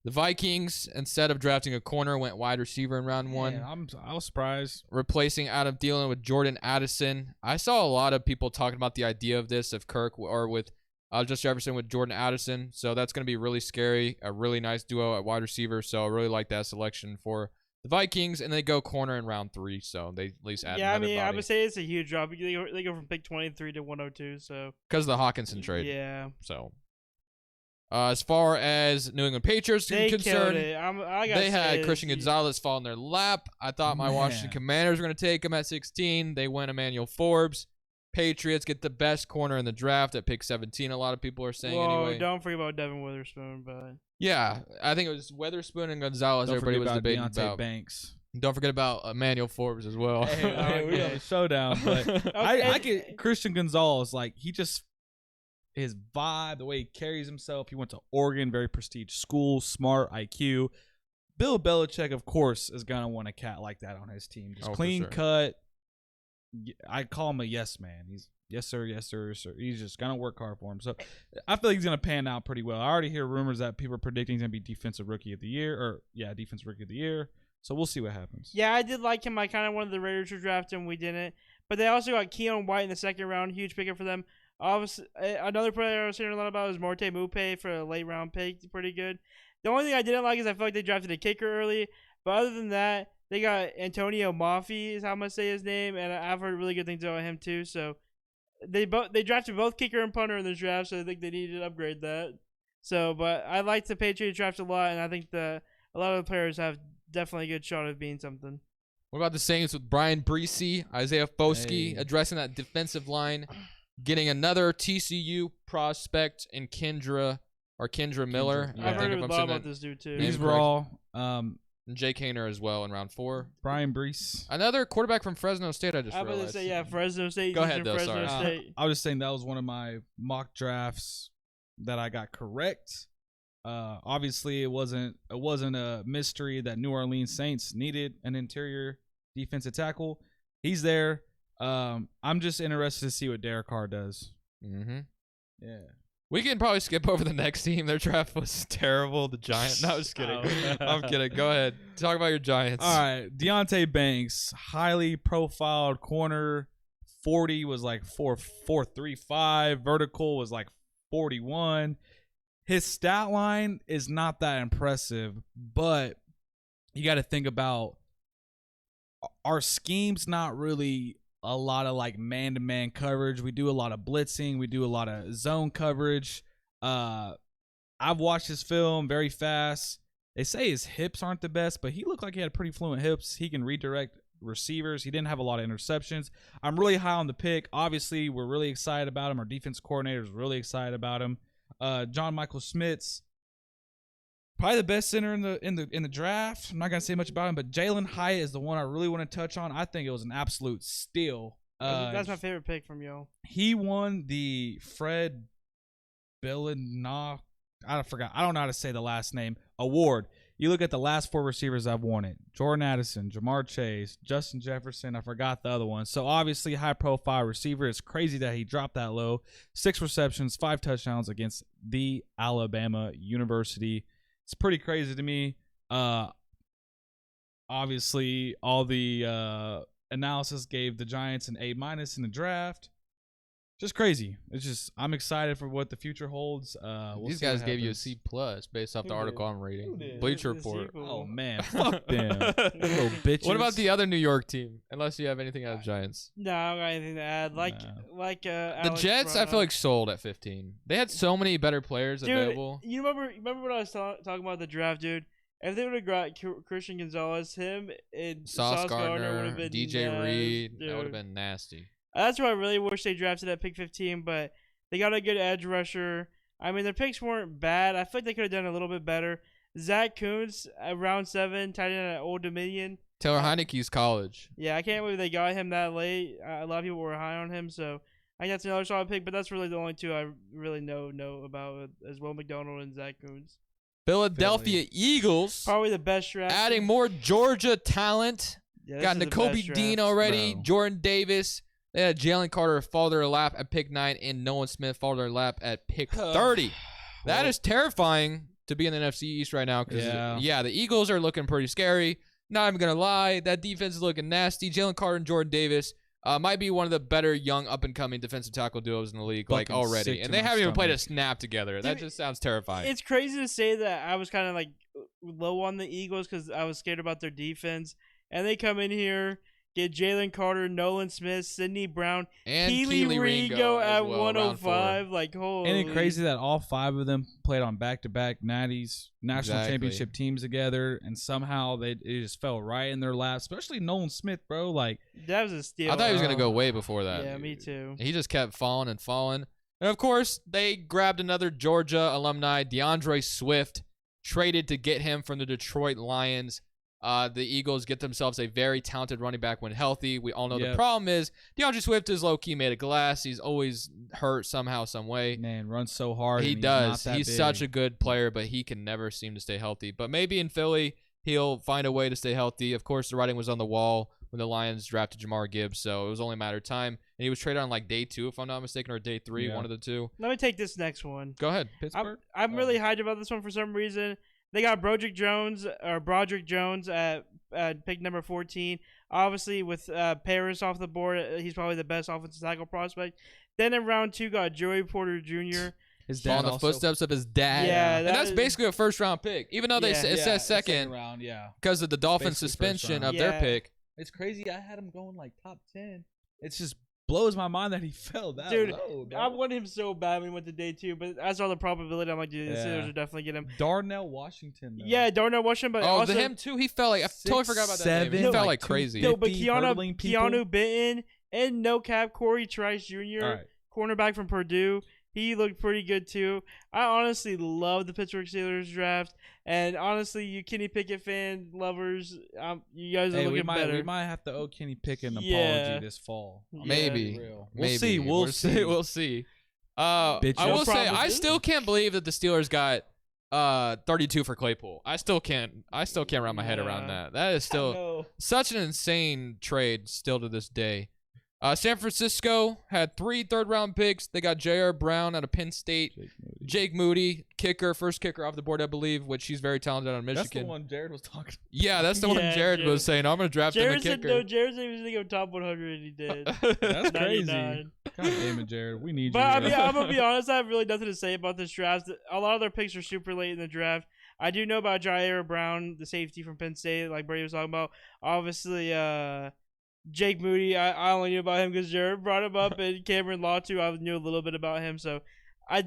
The Vikings, instead of drafting a corner, went wide receiver in round 1. I was surprised. Replacing Adam Thielen with Jordan Addison. I saw a lot of people talking about the idea of this, of Kirk or with Justin Jefferson with Jordan Addison. So that's going to be really scary. A really nice duo at wide receiver. So I really like that selection for the Vikings. And they go corner in round 3. So they at least add another body. I would say it's a huge drop. They go from pick 23 to 102. So because of the Hawkinson trade. Yeah. So. As far as New England Patriots are concerned, they had Christian Gonzalez fall in their lap. I thought my Washington Commanders were going to take him at 16. They went Emmanuel Forbes. Patriots get the best corner in the draft at pick 17. A lot of people are saying anyway. Don't forget about Devin Witherspoon, but yeah, I think it was Witherspoon and Gonzalez. Everybody was debating about Banks. Don't forget about Emmanuel Forbes as well. Hey, we got a showdown, but I get Christian Gonzalez. Like his vibe, the way he carries himself. He went to Oregon, very prestigious school, smart, IQ. Bill Belichick, of course, is going to want a cat like that on his team. Just clean cut. I call him a yes man. He's yes, sir, yes, sir, sir. He's just going to work hard for him. So I feel like he's going to pan out pretty well. I already hear rumors that people are predicting he's going to be Defensive Rookie of the Year. Defensive Rookie of the Year. So we'll see what happens. Yeah, I did like him. I kind of wanted the Raiders to draft him. We didn't. But they also got Keon White in the 2nd round. Huge pickup for them. Obviously, another player I was hearing a lot about is Morte Mupe for a late round pick. Pretty good. The only thing I didn't like is I feel like they drafted a kicker early. But other than that, they got Antonio Maffi is how I'm gonna say his name, and I've heard really good things about him too. So they drafted both kicker and punter in this draft, so I think they needed to upgrade that. So, but I like the Patriots draft a lot, and I think a lot of the players have definitely a good shot of being something. What about the Saints with Brian Breesy, Isaiah Foskey addressing that defensive line, getting another TCU prospect in Kendra Miller? I've heard a lot about this dude too. He's raw. And Jake Hayner as well in round 4. Brian Brees. Another quarterback from Fresno State, I just realized. I was going to say, yeah, Fresno State. Go ahead, though, Fresno sorry. State. I was just saying that was one of my mock drafts that I got correct. Obviously, it wasn't a mystery that New Orleans Saints needed an interior defensive tackle. He's there. I'm just interested to see what Derek Carr does. Mm-hmm. Yeah. We can probably skip over the next team. Their draft was terrible. The Giants. No, I'm just kidding. I'm kidding. Go ahead. Talk about your Giants. All right. Deontay Banks, highly profiled corner. 40 was like 4.35. Vertical was like 41. His stat line is not that impressive, but you got to think about our scheme's not really a lot of like man-to-man coverage. We do a lot of blitzing. We do a lot of zone coverage. I've watched his film very fast. They say his hips aren't the best, but he looked like he had pretty fluent hips. He can redirect receivers. He didn't have a lot of interceptions. I'm really high on the pick. Obviously, we're really excited about him. Our defense coordinator is really excited about him. John Michael Schmitz, probably the best center in the draft. I'm not gonna say much about him, but Jalen Hyatt is the one I really want to touch on. I think it was an absolute steal. That's my favorite pick from you. He won the Fred Billinock. I forgot. I don't know how to say the last name. Award. You look at the last 4 receivers I've won it. Jordan Addison, Jamar Chase, Justin Jefferson. I forgot the other one. So obviously high-profile receiver. It's crazy that he dropped that low. 6 receptions, 5 touchdowns against the Alabama University. It's pretty crazy to me. Obviously, all the analysis gave the Giants an A- in the draft. Just crazy. It's just I'm excited for what the future holds. These guys gave you a C+ based off the article I'm reading. Bleacher Report. Oh man, fuck them, little bitches. What about the other New York team? Unless you have anything out of Giants. No, I don't got anything to add. The Alex Jets, I feel like sold at 15. They had so many better players available. You remember when I was talking about the draft, dude? If they would have got Christian Gonzalez, him and Sauce Gardner would have Gardner, been DJ Reed, dude. that would have been nasty. That's why I really wish they drafted at pick 15, but they got a good edge rusher. I mean, their picks weren't bad. I feel like they could have done a little bit better. Zach Kuntz at round 7, tight end at Old Dominion. Taylor Heineke's college. Yeah, I can't believe they got him that late. A lot of people were high on him, so I think that's another solid pick, but that's really the only 2 I really know about as Will McDonald and Zach Kuntz. Philadelphia Eagles. Probably the best draft. Adding more Georgia talent. Yeah, got Nakobe Dean already, Jordan Davis. They had Jalen Carter fall to their lap at pick 9 and Nolan Smith fall to their lap at pick 30. That is terrifying to be in the NFC East right now because, the Eagles are looking pretty scary. Not even going to lie. That defense is looking nasty. Jalen Carter and Jordan Davis might be one of the better young up-and-coming defensive tackle duos in the league already. And they haven't even played a snap together. That just sounds terrifying. It's crazy to say that I was kind of low on the Eagles because I was scared about their defense. And they come in here, get Jalen Carter, Nolan Smith, Sidney Brown, and Keely Ringo at 105. Holy. Ain't it crazy that all 5 of them played on back-to-back natties, national championship teams together, and somehow it just fell right in their lap, especially Nolan Smith, bro. That was a steal. I thought he was going to go way before that. Yeah, me too. He just kept falling and falling. And, of course, they grabbed another Georgia alumni, DeAndre Swift, traded to get him from the Detroit Lions. The Eagles get themselves a very talented running back when healthy. We all know the problem is DeAndre Swift is low-key made of glass. He's always hurt somehow, some way. Man, runs so hard. He does. He's such a good player, but he can never seem to stay healthy. But maybe in Philly, he'll find a way to stay healthy. Of course, the writing was on the wall when the Lions drafted Jamar Gibbs, so it was only a matter of time. And he was traded on day 2, if I'm not mistaken, or day 3, one of the 2. Let me take this next one. Go ahead. Pittsburgh? I'm really hyped about this one for some reason. They got Broderick Jones at pick number 14. Obviously, with Paris off the board, he's probably the best offensive tackle prospect. Then in round 2, got Joey Porter Jr. His following dad the also, footsteps of his dad. Yeah, and that that's is- basically a first-round pick, even though it says second round. Yeah, because of the Dolphins' Basically first suspension round. of their Yeah. pick. it's crazy. I had him going like top 10. It just blows my mind that he fell that Dude, low. I wanted him so bad when he went to day 2, but as all the probability, I'm like, dude, the Yeah. Steelers will definitely get him. Darnell Washington. Though. Yeah, Darnell Washington, but Oh, also him too. He fell like I totally forgot about that. Name. He 6'7", fell like like crazy. no, but 50 hurdling people. Keanu Benton and no cap Corey Trice Jr. All right. cornerback from Purdue. He looked pretty good too. I honestly love the Pittsburgh Steelers draft, and honestly, you Kenny Pickett fan lovers, you guys are Hey, looking better. we might have to owe Kenny Pickett an Yeah. apology this fall. Yeah. Maybe. Real. Maybe. We'll see. We'll see. We'll see. Bitch, I no will say I promises. still can't believe that the Steelers got 32 for Claypool. I still can't wrap my head around Yeah. that. That is still No. such an insane trade still to this day. San Francisco had 3 third-round picks. They got J.R. Brown out of Penn State, Jake Moody, first kicker off the board, I believe, which he's very talented out of Michigan. That's the one Jared was talking. Yeah, that's the one Yeah, Jared Jared. was saying. I'm gonna draft him a Jared said kicker. no. Jared said he was going to go top 100, and he did. That's crazy. 99. God damn it, Jared. We need But you. I here. mean, I'm gonna be honest. I have really nothing to say about this draft. A lot of their picks are super late in the draft. I do know about Jair Brown, the safety from Penn State, like Brady was talking about. Obviously, Jake Moody. I only knew about him because Jared brought him up, and Cameron Law too. I knew a little bit about him. So, I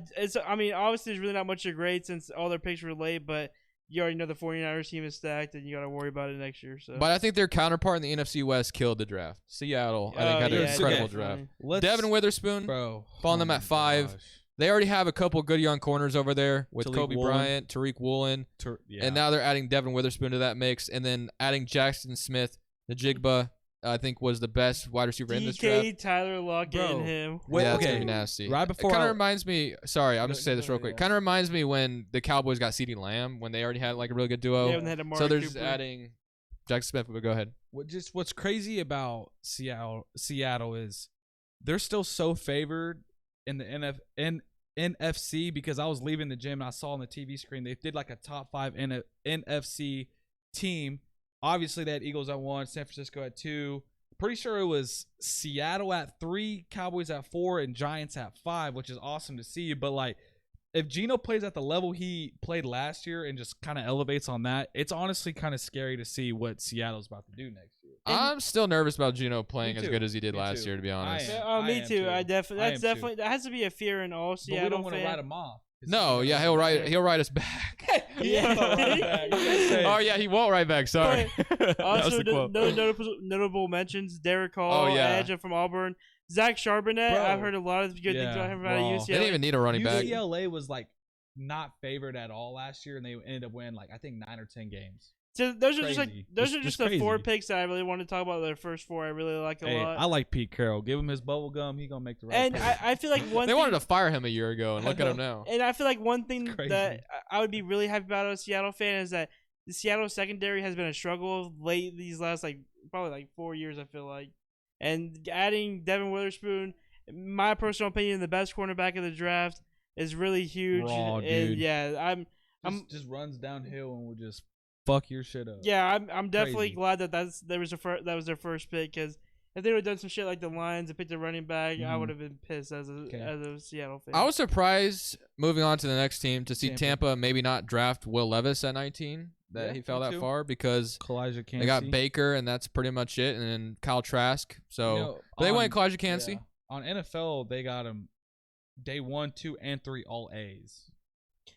mean, obviously, there's really not much to grade since all their picks were late. But you already know the 49ers team is stacked, and you got to worry about it next year. So, But I think their counterpart in the NFC West killed the draft. Seattle, I think, had an yeah, incredible definitely. draft. Let's- Devin Witherspoon, bro, following them oh at my 5. gosh. They already have a couple good young corners over there with Tariq Kobe Woolen. Bryant, Tariq Woolen, Yeah. and now they're adding Devin Witherspoon to that mix, and then adding Jackson Smith, the Jigba, I think was the best wide receiver in this draft. DK, Tyler Lockett, Bro. and him. Wait, Yeah, that's okay. gonna be nasty. Right before it kind I- of reminds me. Sorry, I'm Go- just say this go, real quick. yeah. Kind of reminds me when the Cowboys got CeeDee Lamb when they already had like a really good duo. Yeah, when they had Amari so they're just Cooper. adding Jackson Smith. But go ahead. What's crazy about Seattle is they're still so favored in the NFC because I was leaving the gym and I saw on the TV screen they did like a top 5 NFC team. Obviously, they had Eagles at 1, San Francisco at 2. Pretty sure it was Seattle at 3, Cowboys at 4, and Giants at 5, which is awesome to see. But like, if Geno plays at the level he played last year and just kind of elevates on that, it's honestly kind of scary to see what Seattle's about to do next year. I'm still nervous about Geno playing Me as too. good as he did Me last too. year. To be honest. am. Oh, me am too. too. I definitely. I That's am too. definitely. That has to be a fear in all But Seattle we don't want to fans. write him off. No, yeah, he'll write us back. Yeah. Oh yeah, he won't write back. Sorry. That was Also, the quote. notable mentions: Derek Hall, Oh, yeah. Edge from Auburn, Zach Charbonnet. Bro. I've heard a lot of good things about him out of Raw. UCLA. They didn't even need a running back. UCLA was like not favored at all last year, and they ended up winning like I think 9 or 10 games. So those are just like Crazy. those Just- are just just the 4 crazy. picks that I really want to talk about. Their first 4, I really like a Hey, lot. I like Pete Carroll. Give him his bubble gum. He gonna make the right. and pick. I feel like one They thing, wanted to fire him a year ago, and I look at him know. now. and I feel like one thing Crazy. that I would be really happy about as a Seattle fan is that the Seattle secondary has been a struggle late these last probably 4 years. I feel like, and adding Devin Witherspoon, in my personal opinion, the best cornerback of the draft is really huge. Raw, and dude. yeah, just runs downhill and will just fuck your shit up. I'm definitely Crazy. glad that that was their first pick because if they would have done some shit like the Lions and picked a running back, I Mhm. would have been pissed as a Seattle fan. I was surprised moving on to the next team to see Tampa. Tampa maybe not draft Will Levis at 19. That Yeah, he fell me that too. far because Kalijah Cansey. they got Baker and that's pretty much it, and then Kyle Trask. So You know, but they on- went Kalijah Cansey. yeah. On NFL, they got him day 1, 2, and 3 all A's.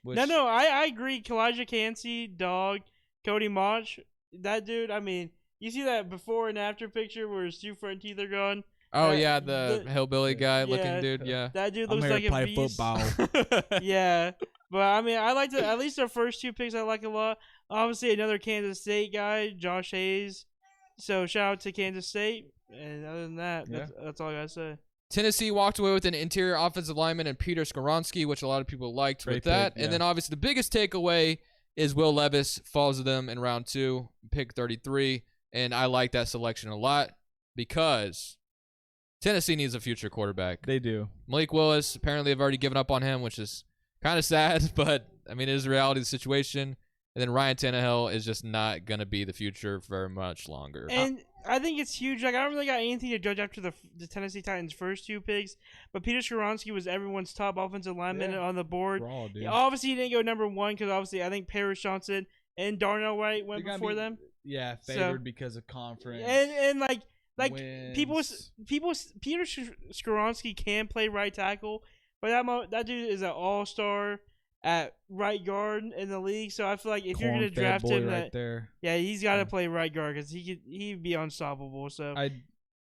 Which, No, I agree. Kalijah Cansey, dog, Cody Mauch, that dude. I mean, you see that before and after picture where his 2 front teeth are gone. Oh that- yeah, the hillbilly guy yeah, looking dude. Yeah. That dude I'm looks here like to a play beast. football. Yeah, but I mean, I like at least their first 2 picks. I like a lot. Obviously, another Kansas State guy, Josh Hayes. So shout out to Kansas State. And other than that, Yeah. that's all I gotta say. Tennessee walked away with an interior offensive lineman and Peter Skoronski, which a lot of people liked Great with that. pick, And yeah. then obviously the biggest takeaway is Will Levis falls to them in round 2, pick 33. And I like that selection a lot because Tennessee needs a future quarterback. They do. Malik Willis, apparently have already given up on him, which is kind of sad, but I mean, it is the reality of the situation. And then Ryan Tannehill is just not going to be the future for very much longer. And I think it's huge. Like I don't really got anything to judge after the Tennessee Titans' first 2 picks, but Peter Skoronski was everyone's top offensive lineman on the board. Raw, dude. Obviously, he didn't go number 1 because obviously I think Paris Johnson and Darnell Wright went before them. Yeah, favored because of conference. And like wins. people Peter Skoronski can play right tackle, but that dude is an all-star at right guard in the league. So I feel like if you're gonna draft him, he's got to play right guard because he'd be unstoppable. So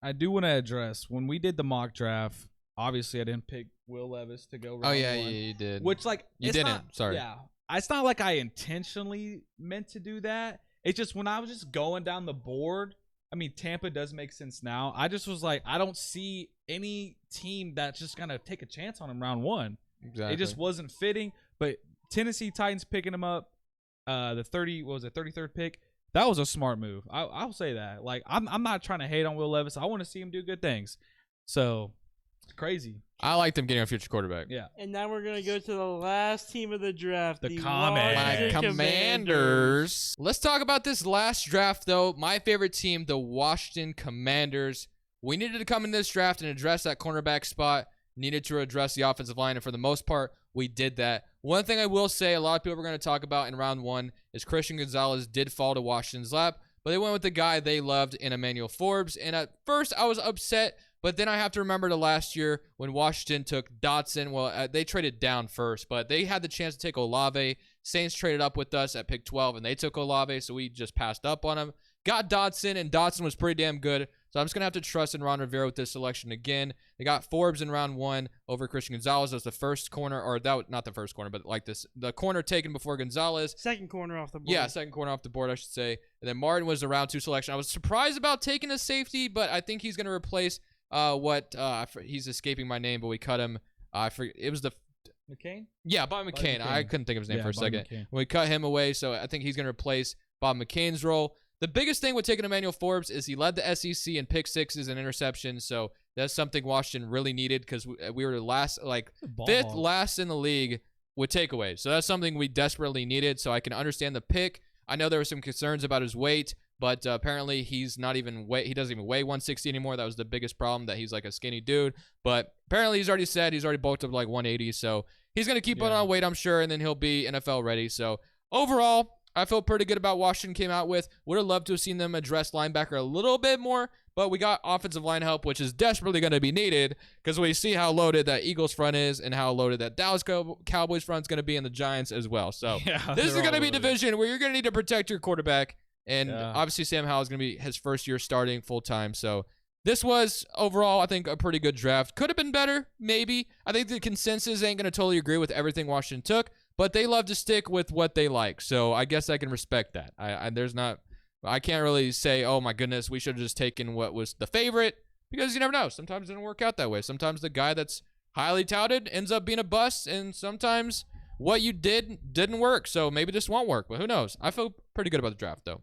I do want to address when we did the mock draft. Obviously, I didn't pick Will Levis to go. Oh yeah, you did. Which you didn't. Sorry. Yeah, it's not like I intentionally meant to do that. It's just when I was just going down the board. I mean, Tampa does make sense now. I just was like, I don't see any team that's just gonna take a chance on him round 1. Exactly. It just wasn't fitting. But Tennessee Titans picking him up, the 33rd pick. That was a smart move. I'll say that. Like I'm not trying to hate on Will Levis. I want to see him do good things. So crazy. I like them getting a future quarterback. Yeah. And now we're gonna go to the last team of the draft, the Washington Commanders. Let's talk about this last draft, though. My favorite team, the Washington Commanders. We needed to come in this draft and address that cornerback spot. Needed to address the offensive line, and for the most part, we did that. One thing I will say, a lot of people are going to talk about in round 1 is Christian Gonzalez did fall to Washington's lap, but they went with the guy they loved in Emmanuel Forbes. And at first, I was upset, but then I have to remember the last year when Washington took Dotson. Well, they traded down first, but they had the chance to take Olave. Saints traded up with us at pick 12, and they took Olave, so we just passed up on him. Got Dotson, and Dotson was pretty damn good. So I'm just going to have to trust in Ron Rivera with this selection again. They got Forbes in round 1 over Christian Gonzalez as the first corner, or that not the first corner, but like the corner taken before Gonzalez. Second corner off the board. Yeah, second corner off the board, I should say. And then Martin was the round 2 selection. I was surprised about taking a safety, but I think he's going to replace he's escaping my name, but we cut him. It was the McCain? Yeah, Bob McCain. I couldn't think of his name for a second. We cut him away, so I think he's going to replace Bob McCain's role. The biggest thing with taking Emmanuel Forbes is he led the SEC in pick sixes and interceptions, so that's something Washington really needed because we were fifth last in the league with takeaways. So that's something we desperately needed, so I can understand the pick. I know there were some concerns about his weight, but apparently he doesn't even weigh 160 anymore. That was the biggest problem, that he's like a skinny dude. But apparently he's already bulked up like 180, so he's going to keep on weight, I'm sure, and then he'll be NFL ready. So overall, I feel pretty good about Washington came out with. Would have loved to have seen them address linebacker a little bit more, but we got offensive line help, which is desperately going to be needed because we see how loaded that Eagles front is and how loaded that Dallas Cowboys front is going to be, and the Giants as well. So this is going to be a division where you're going to need to protect your quarterback, and obviously Sam Howell is going to be his first year starting full-time. So this was, overall, I think, a pretty good draft. Could have been better, maybe. I think the consensus ain't going to totally agree with everything Washington took, but they love to stick with what they like, so I guess I can respect that. I can't really say, oh my goodness, we should have just taken what was the favorite, because you never know. Sometimes it doesn't work out that way. Sometimes the guy that's highly touted ends up being a bust, and sometimes what you didn't work, so maybe this won't work, but who knows? I feel pretty good about the draft, though.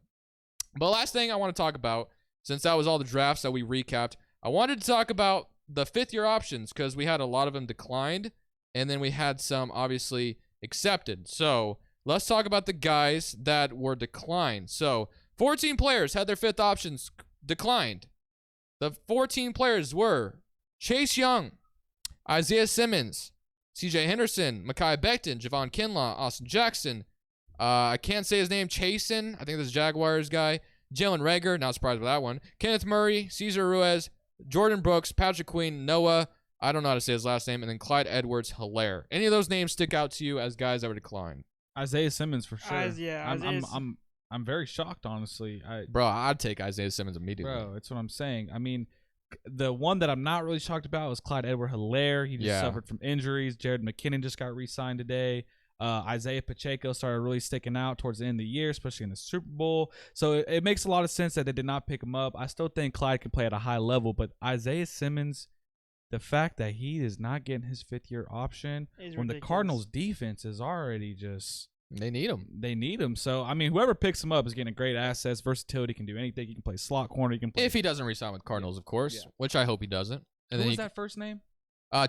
But last thing I want to talk about, since that was all the drafts that we recapped, I wanted to talk about the fifth-year options, because we had a lot of them declined, and then we had some, obviously, accepted. So let's talk about the guys that were declined. So 14 players had their fifth options declined. The 14 players were Chase Young, Isaiah Simmons, CJ Henderson, Mekhi Becton, Javon Kinlaw, Austin Jackson. I can't say his name, Chasen. I think this is Jaguars guy. Jalen Reagor, not surprised with that one. Kenneth Murray, Cesar Ruiz, Jordan Brooks, Patrick Queen, Noah, I don't know how to say his last name, and then Clyde Edwards-Helaire. Any of those names stick out to you as guys that were declined? Isaiah Simmons for sure. I'm very shocked, honestly. Bro, I'd take Isaiah Simmons immediately. Bro, that's what I'm saying. I mean, the one that I'm not really shocked about was Clyde Edwards-Helaire. He just suffered from injuries. Jared McKinnon just got re-signed today. Isaiah Pacheco started really sticking out towards the end of the year, especially in the Super Bowl. So it makes a lot of sense that they did not pick him up. I still think Clyde can play at a high level, but Isaiah Simmons, the fact that he is not getting his fifth-year option when the Cardinals' defense is already just... They need him. They need him. So, I mean, whoever picks him up is getting great assets, versatility, can do anything. He can play slot corner. He can play... If he doesn't re-sign with Cardinals, of course, which I hope he doesn't. And what was that first name?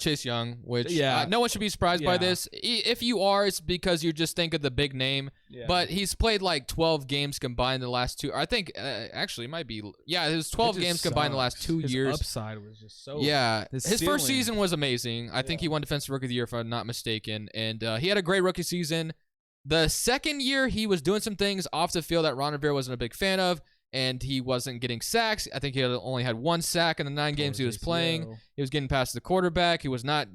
Chase Young, which Yeah. no one should be surprised by Yeah. this. If you are, it's because you just think of the big name. Yeah. But he's played like 12 games combined the last two. I think actually it might be. Yeah, it was 12 games combined the last 2 His years. upside was just so. Yeah, his his first ceiling. season was amazing. I think he won Defensive Rookie of the Year if I'm not mistaken, and he had a great rookie season. The second year, he was doing some things off the field that Ron Rivera wasn't a big fan of, and he wasn't getting sacks. I think he only had 1 sack in the 9 games he was playing. He was getting past the quarterback. He was not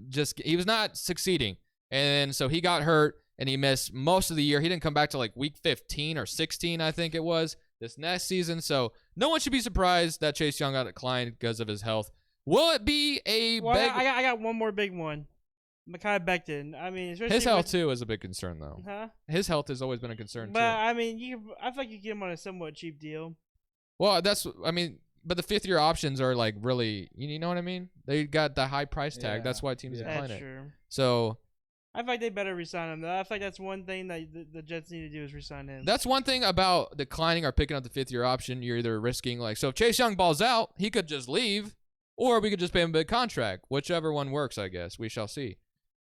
succeeding, and so he got hurt and he missed most of the year. He didn't come back to like week 15 or 16, I think it was, this next season. So no one should be surprised that Chase Young got declined because of his health. Will it be a Well, big? I got one more big one. Mekhi Becton. I mean, especially His health with, too is a big concern, though. Huh? His health has always been a concern But too. I mean, I feel like you get him on a somewhat cheap deal. Well, but the 5th year options are like really, you know what I mean? They got the high price tag. Yeah. That's why teams decline That's it. true. So I feel like they better resign him. Though. I feel like that's one thing that the Jets need to do is resign him. that's one thing about declining or picking up the 5th year option. You're either risking so if Chase Young balls out, he could just leave, or we could just pay him a big contract. Whichever one works, I guess. We shall see.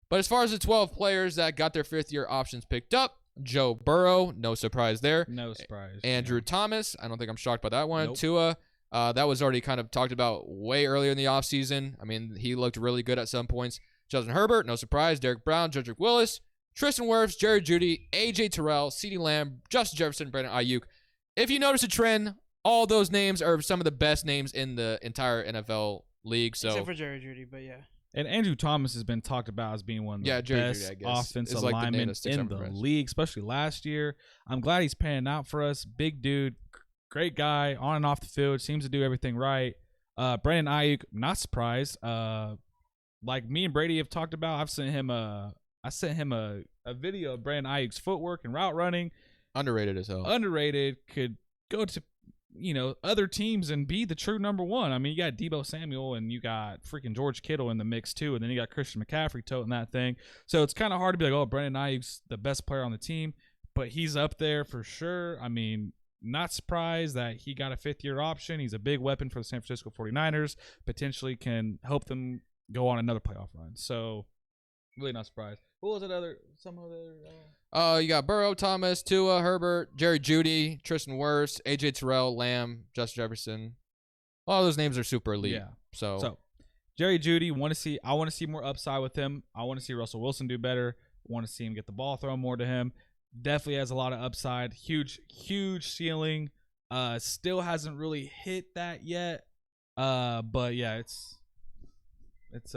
But as far as the 12 players that got their 5th year options picked up, Joe Burrow, no surprise there. No surprise. Andrew Thomas, I don't think I'm shocked by that one. Nope. Tua, that was already kind of talked about way earlier in the offseason. I mean, he looked really good at some points. Justin Herbert, no surprise. Derek Brown, Jedrick Willis, Tristan Wirfs, Jerry Jeudy, A.J. Terrell, CeeDee Lamb, Justin Jefferson, Brandon Ayuk. If you notice a trend, all those names are some of the best names in the entire NFL league. So Except for Jerry Jeudy, but yeah. And Andrew Thomas has been talked about as being one of the Jerry best Jeudy, I guess, offensive is like the name linemen that sticks in out the for us. league, especially last year. I'm glad he's panning out for us. Big dude, great guy, on and off the field, seems to do everything right. Brandon Ayuk, not surprised. Like me and Brady have talked about, I sent him a video of Brandon Ayuk's footwork and route running. Underrated as hell. Underrated, could go to other teams and be the true number one. I mean, you got Deebo Samuel and you got freaking George Kittle in the mix too, and then you got Christian McCaffrey toting that thing. So it's kind of hard to be like, oh, Brandon Ayuk's the best player on the team, but he's up there for sure. I mean, not surprised that he got a 5th year option. He's a big weapon for the San Francisco 49ers, potentially can help them go on another playoff run. So really not surprised. What was it some other You got Burrow, Thomas, Tua, Herbert, Jerry Jeudy, Tristan Wirfs, A.J. Terrell, Lamb, Justin Jefferson. All those names are super elite. Yeah. So Jerry Jeudy, I want to see more upside with him. I want to see Russell Wilson do better. Want to see him get the ball thrown more to him. Definitely has a lot of upside. Huge ceiling. Still hasn't really hit that yet. But yeah, it's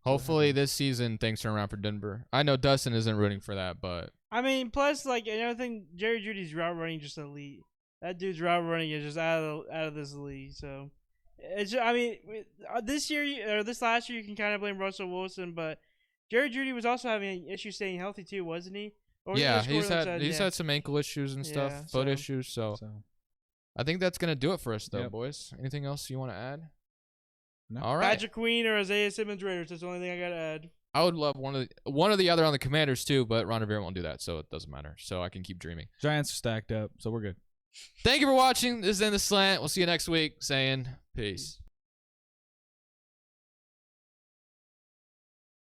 hopefully this season things turn around for Denver. I know Dustin isn't rooting for that, but I mean, plus like another thing, Jerry Judy's route running just elite. That dude's route running is just out of this league. So it's I mean, this year or this last year you can kind of blame Russell Wilson, but Jerry Jeudy was also having issues staying healthy too, wasn't he? Or yeah, he he's had some ankle issues and stuff, Yeah, foot so- issues. So I think that's gonna do it for us, though, boys. Anything else you want to add? No. All right. Patrick Queen or Isaiah Simmons Raiders. That's the only thing I gotta add. I would love one of the other on the Commanders too, but Ron Rivera won't do that, so it doesn't matter. So I can keep dreaming. Giants are stacked up, so we're good. Thank you for watching. This is In The Slant. We'll see you next week. Saying peace.